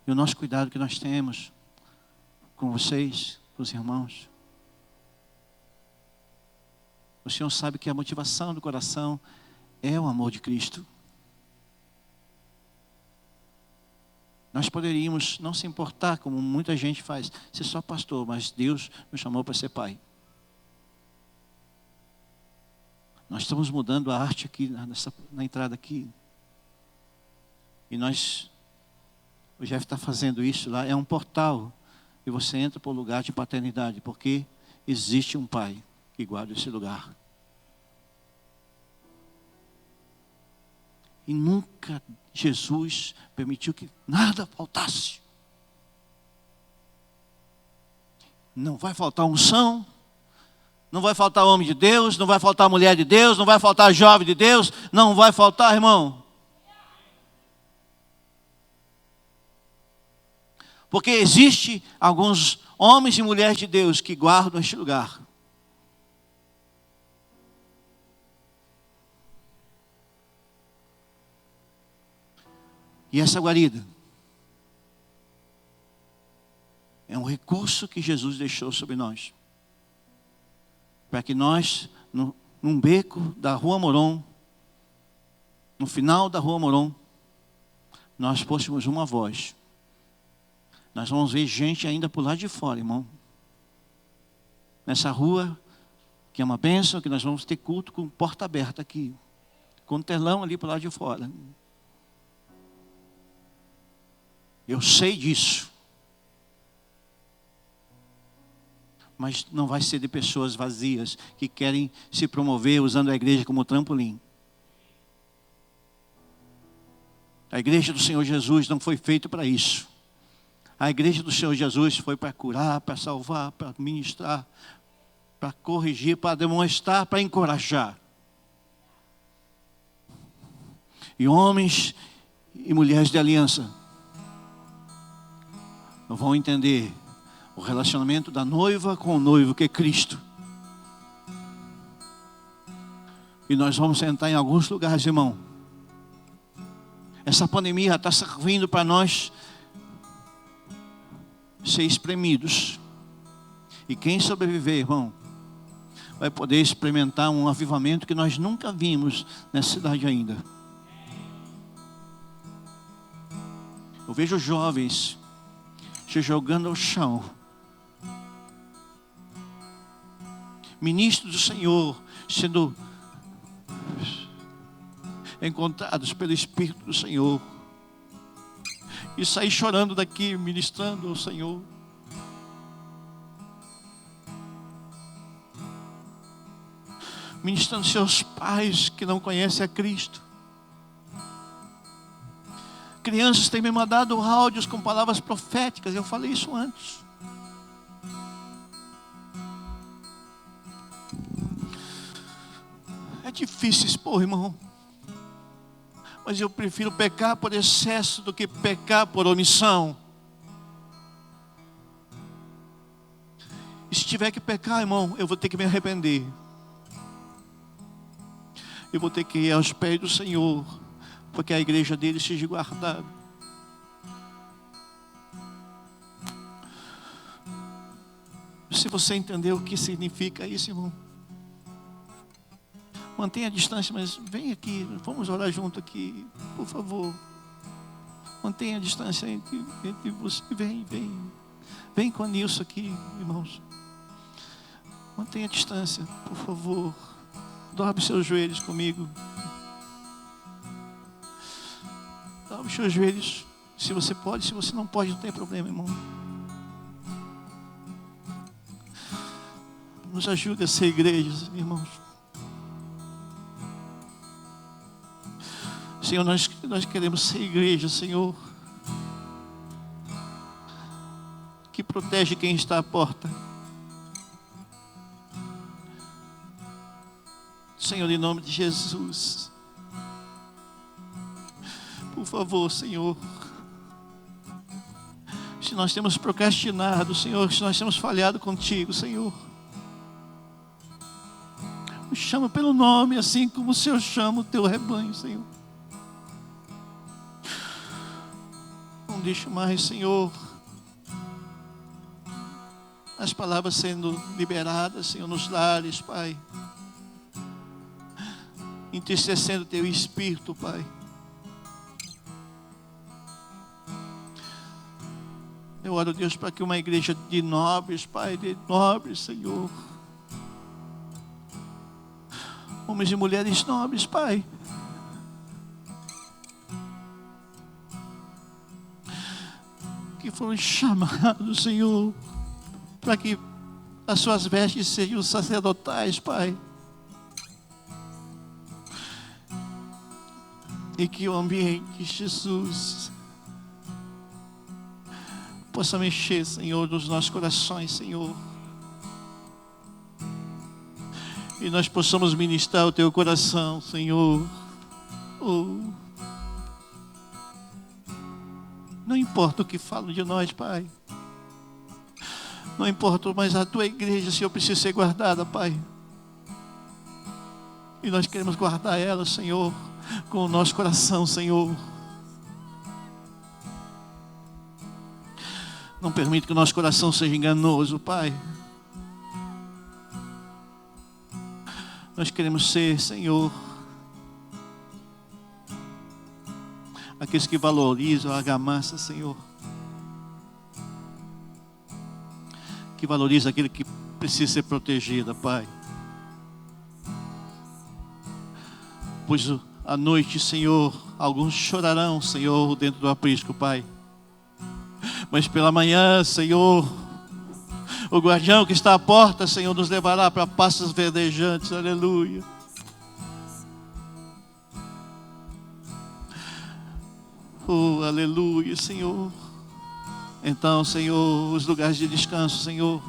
A: E o nosso cuidado que nós temos com vocês, com os irmãos. O Senhor sabe que a motivação do coração é o amor de Cristo. Nós poderíamos não se importar, como muita gente faz, ser só pastor, mas Deus nos chamou para ser pai. Nós estamos mudando a arte aqui, na entrada aqui. E o Jeff está fazendo isso lá, é um portal. E você entra para o lugar de paternidade, porque existe um pai que guarda esse lugar. E nunca Jesus permitiu que nada faltasse. Não vai faltar unção, não vai faltar homem de Deus, não vai faltar mulher de Deus, não vai faltar jovem de Deus, não vai faltar, irmão. Porque existe alguns homens e mulheres de Deus que guardam este lugar. E essa guarida é um recurso que Jesus deixou sobre nós. Para que nós, num beco da Rua Moron, no final da Rua Moron, nós fôssemos uma voz. Nós vamos ver gente ainda por lá de fora, irmão. Nessa rua, que é uma bênção, que nós vamos ter culto com porta aberta aqui. Com telão ali por lá de fora. Eu sei disso. Mas não vai ser de pessoas vazias que querem se promover usando a igreja como trampolim. A igreja do Senhor Jesus não foi feita para isso. A igreja do Senhor Jesus foi para curar, para salvar, para ministrar, para corrigir, para demonstrar, para encorajar. E homens e mulheres de aliança vão entender o relacionamento da noiva com o noivo, que é Cristo. E nós vamos sentar em alguns lugares, irmão. Essa pandemia está servindo para nós ser espremidos. E quem sobreviver, irmão, vai poder experimentar um avivamento que nós nunca vimos nessa cidade ainda. Eu vejo jovens se jogando ao chão, ministros do Senhor sendo encontrados pelo Espírito do Senhor, e sair chorando daqui, ministrando ao Senhor. Ministrando seus pais que não conhecem a Cristo. Crianças têm me mandado áudios com palavras proféticas, eu falei isso antes. É difícil expor, irmão. Mas eu prefiro pecar por excesso do que pecar por omissão. E se tiver que pecar, irmão, eu vou ter que me arrepender. Eu vou ter que ir aos pés do Senhor, porque a igreja dele seja guardada. Se você entendeu o que significa isso, irmão, mantenha a distância, mas vem aqui, vamos orar junto aqui, por favor. Mantenha a distância entre você. Vem com a Nilson aqui, irmãos. Mantenha a distância, por favor. Dobre seus joelhos comigo. Dobre seus joelhos. Se você pode, se você não pode, não tem problema, irmão. Nos ajude a ser igrejas, irmãos. Senhor, nós queremos ser igreja, Senhor, que protege quem está à porta. Senhor, em nome de Jesus, por favor, Senhor, se nós temos procrastinado, Senhor, se nós temos falhado contigo, Senhor, nos chama pelo nome, assim como o Senhor chama o teu rebanho, Senhor. Não deixe mais, Senhor, as palavras sendo liberadas, Senhor, nos lares, Pai, entristecendo o teu espírito, Pai. Eu oro, Deus, para que uma igreja de nobres, Pai, de nobres, Senhor, homens e mulheres nobres, Pai, que foram chamados, Senhor, para que as suas vestes sejam sacerdotais, Pai, e que o ambiente, Jesus, possa mexer, Senhor, nos nossos corações, Senhor, e nós possamos ministrar o teu coração, Senhor. Não importa o que falam de nós, Pai, não importa, mas a tua igreja, Senhor, precisa ser guardada, Pai, e nós queremos guardar ela, Senhor, com o nosso coração, Senhor. Não permite que o nosso coração seja enganoso, Pai. Nós queremos ser, Senhor, aqueles que valorizam a argamassa, Senhor, que valoriza aquele que precisa ser protegido, Pai. Pois à noite, Senhor, alguns chorarão, Senhor, dentro do aprisco, Pai. Mas pela manhã, Senhor, o guardião que está à porta, Senhor, nos levará para pastos verdejantes. Aleluia. Oh, aleluia, Senhor. Então, Senhor, os lugares de descanso, Senhor,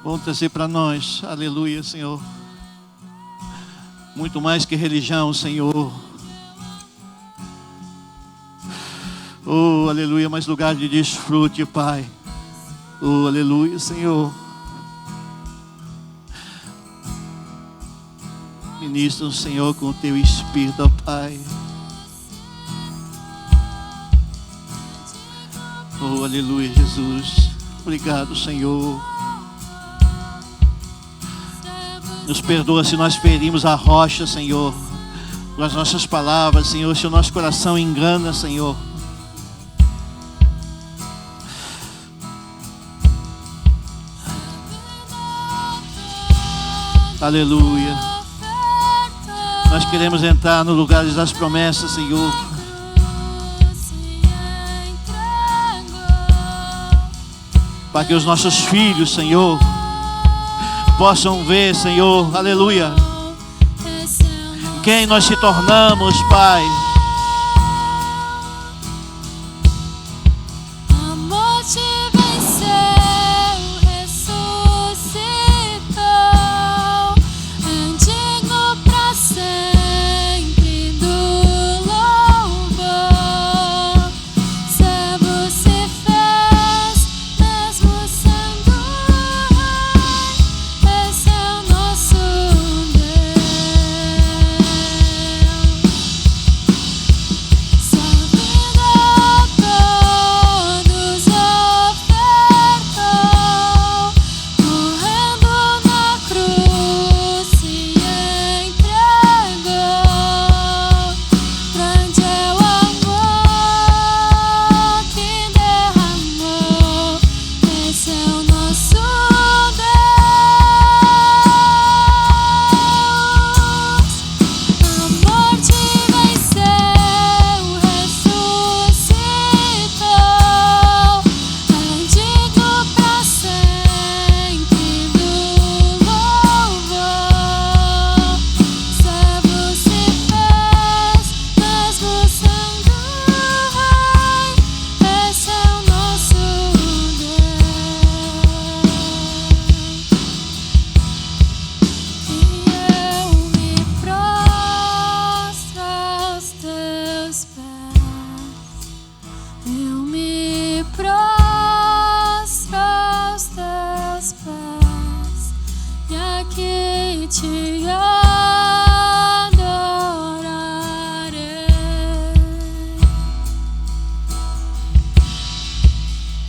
A: vão trazer para nós, aleluia, Senhor, muito mais que religião, Senhor. Oh, aleluia, mais lugar de desfrute, Pai. Oh, aleluia, Senhor. Ministra o Senhor com o teu Espírito, Pai. Oh, aleluia, Jesus. Obrigado, Senhor. Nos perdoa se nós ferimos a rocha, Senhor, com as nossas palavras, Senhor, se o nosso coração engana, Senhor. Aleluia. Nós queremos entrar no lugar das promessas, Senhor. Para que os nossos filhos, Senhor, possam ver, Senhor, aleluia, quem nós se tornamos, Pai.
B: te adorarei,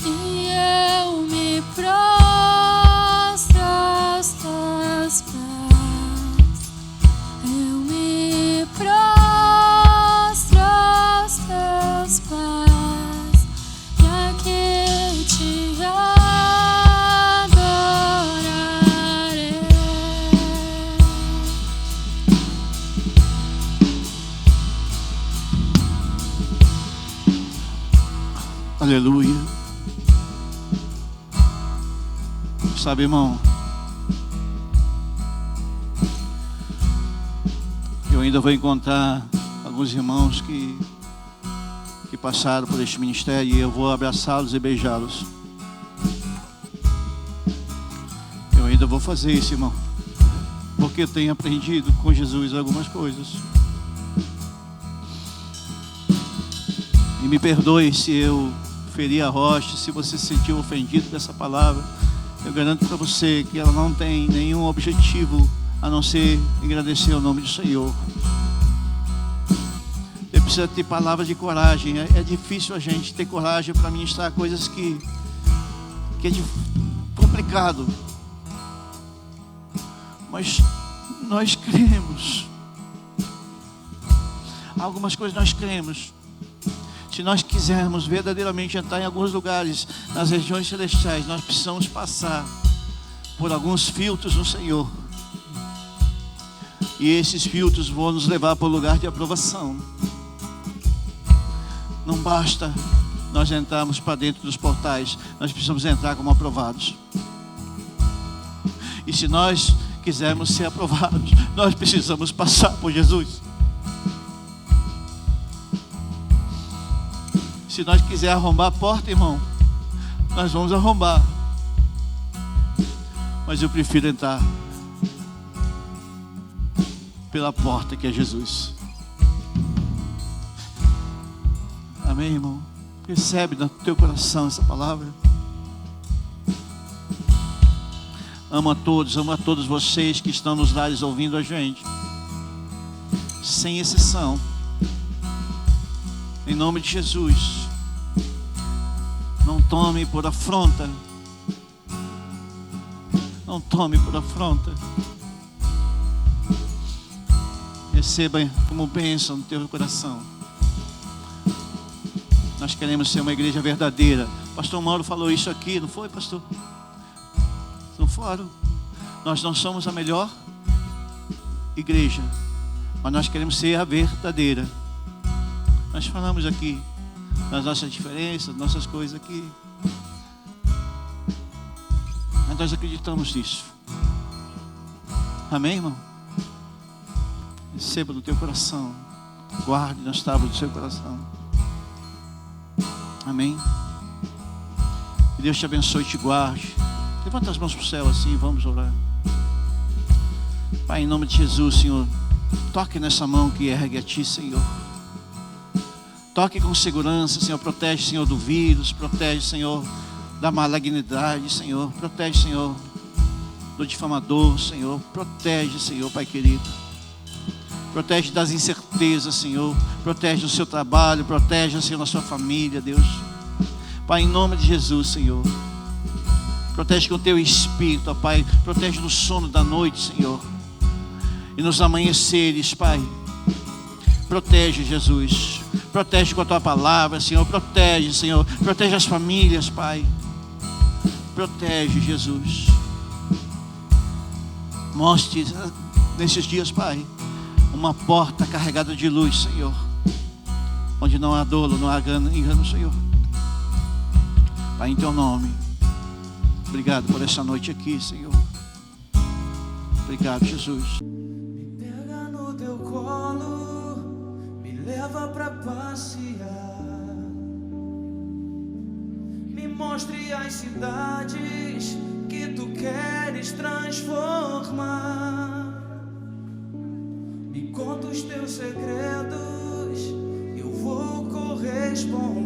B: e eu me prostro aos teus pés, eu me prostro aos teus pés, e aqui te adorarei.
A: Aleluia. Sabe, irmão, eu ainda vou encontrar alguns irmãos que passaram por este ministério, e eu vou abraçá-los e beijá-los. Eu ainda vou fazer isso, irmão, porque eu tenho aprendido com Jesus algumas coisas. E me perdoe se eu feri a rocha, se você se sentiu ofendido dessa palavra. Eu garanto para você que ela não tem nenhum objetivo a não ser agradecer o nome do Senhor. Você precisa ter palavras de coragem. É difícil a gente ter coragem para ministrar coisas que é complicado. Mas nós cremos. Algumas coisas nós cremos. Se nós quisermos verdadeiramente entrar em alguns lugares, nas regiões celestiais, nós precisamos passar por alguns filtros no Senhor. E esses filtros vão nos levar para o lugar de aprovação. Não basta nós entrarmos para dentro dos portais, nós precisamos entrar como aprovados. E se nós quisermos ser aprovados, nós precisamos passar por Jesus. Se nós quisermos arrombar a porta, irmão, nós vamos arrombar. Mas eu prefiro entrar pela porta que é Jesus. Amém, irmão? Recebe no teu coração essa palavra. Amo a todos vocês que estão nos lares ouvindo a gente, sem exceção. Em nome de Jesus, não tome por afronta. Não tome por afronta. Receba como bênção no teu coração. Nós queremos ser uma igreja verdadeira. Pastor Mauro falou isso aqui, não foi, pastor? No fórum. Nós não somos a melhor igreja, mas nós queremos ser a verdadeira. Nós falamos aqui das nossas diferenças, das nossas coisas aqui, mas nós acreditamos nisso. Amém, irmão? Receba no teu coração, guarde nas tábuas do seu coração. Amém? Que Deus te abençoe e te guarde. Levanta as mãos para o céu assim, vamos orar. Pai, em nome de Jesus, Senhor, toque nessa mão que ergue a Ti, Senhor. Toque com segurança, Senhor. Protege, Senhor, do vírus. Protege, Senhor, da malignidade, Senhor. Protege, Senhor, do difamador, Senhor. Protege, Senhor, Pai querido. Protege das incertezas, Senhor. Protege do seu trabalho. Protege, Senhor, da sua família, Deus. Pai, em nome de Jesus, Senhor. Protege com o teu espírito, ó Pai. Protege no sono da noite, Senhor. E nos amanheceres, Pai. Protege, Jesus. Protege com a tua palavra, Senhor. Protege, Senhor. Protege as famílias, Pai. Protege, Jesus. Mostre nesses dias, Pai, uma porta carregada de luz, Senhor, onde não há dolo, não há engano, Senhor. Pai, em teu nome, obrigado por essa noite aqui, Senhor. Obrigado, Jesus.
D: Me pega no teu colo, me leva pra passear. Me mostre as cidades que tu queres transformar. Me conta os teus segredos, eu vou corresponder.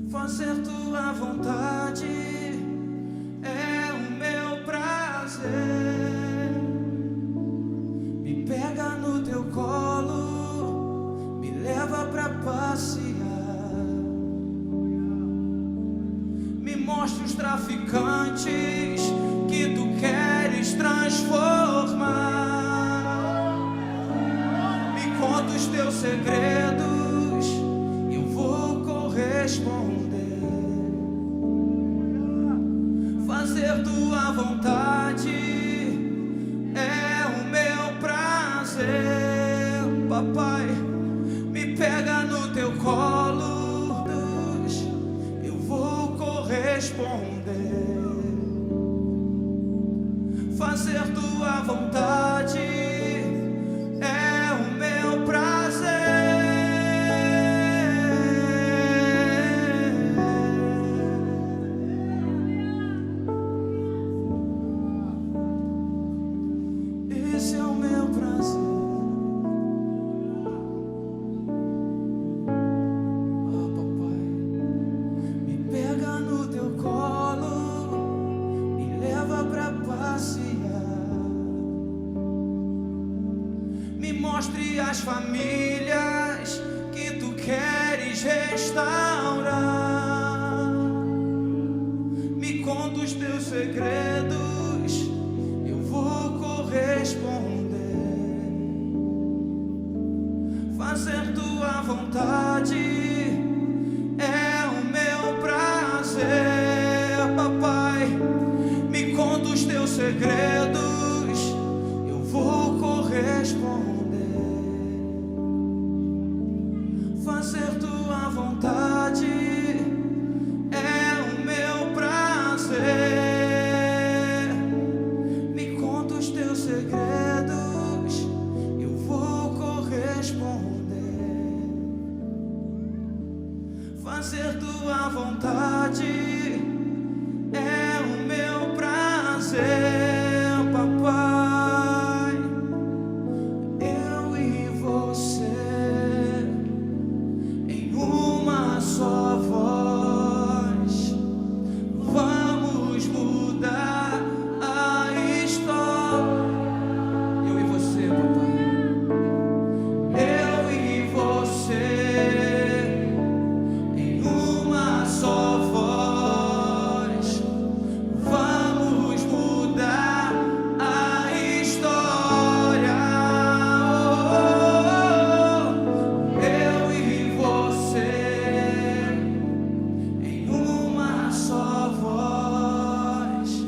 D: Fazer tua vontade é o meu prazer. mostre os traficantes que tu queres transformar. Me conta os teus segredos, eu vou corresponder. Fazer tua vontade é o meu prazer, papai. Me pega no teu colo, eu vou corresponder. Fazer tua vontade é o meu prazer. Esse é o meu prazer. Oh, papai, me pega no teu colo, me leva pra passear. Me mostre as famílias que tu queres restaurar. Me conta os teus segredos, eu vou corresponder. Fazer tua vontade é o meu prazer, papai. Me conta os teus segredos, eu vou corresponder.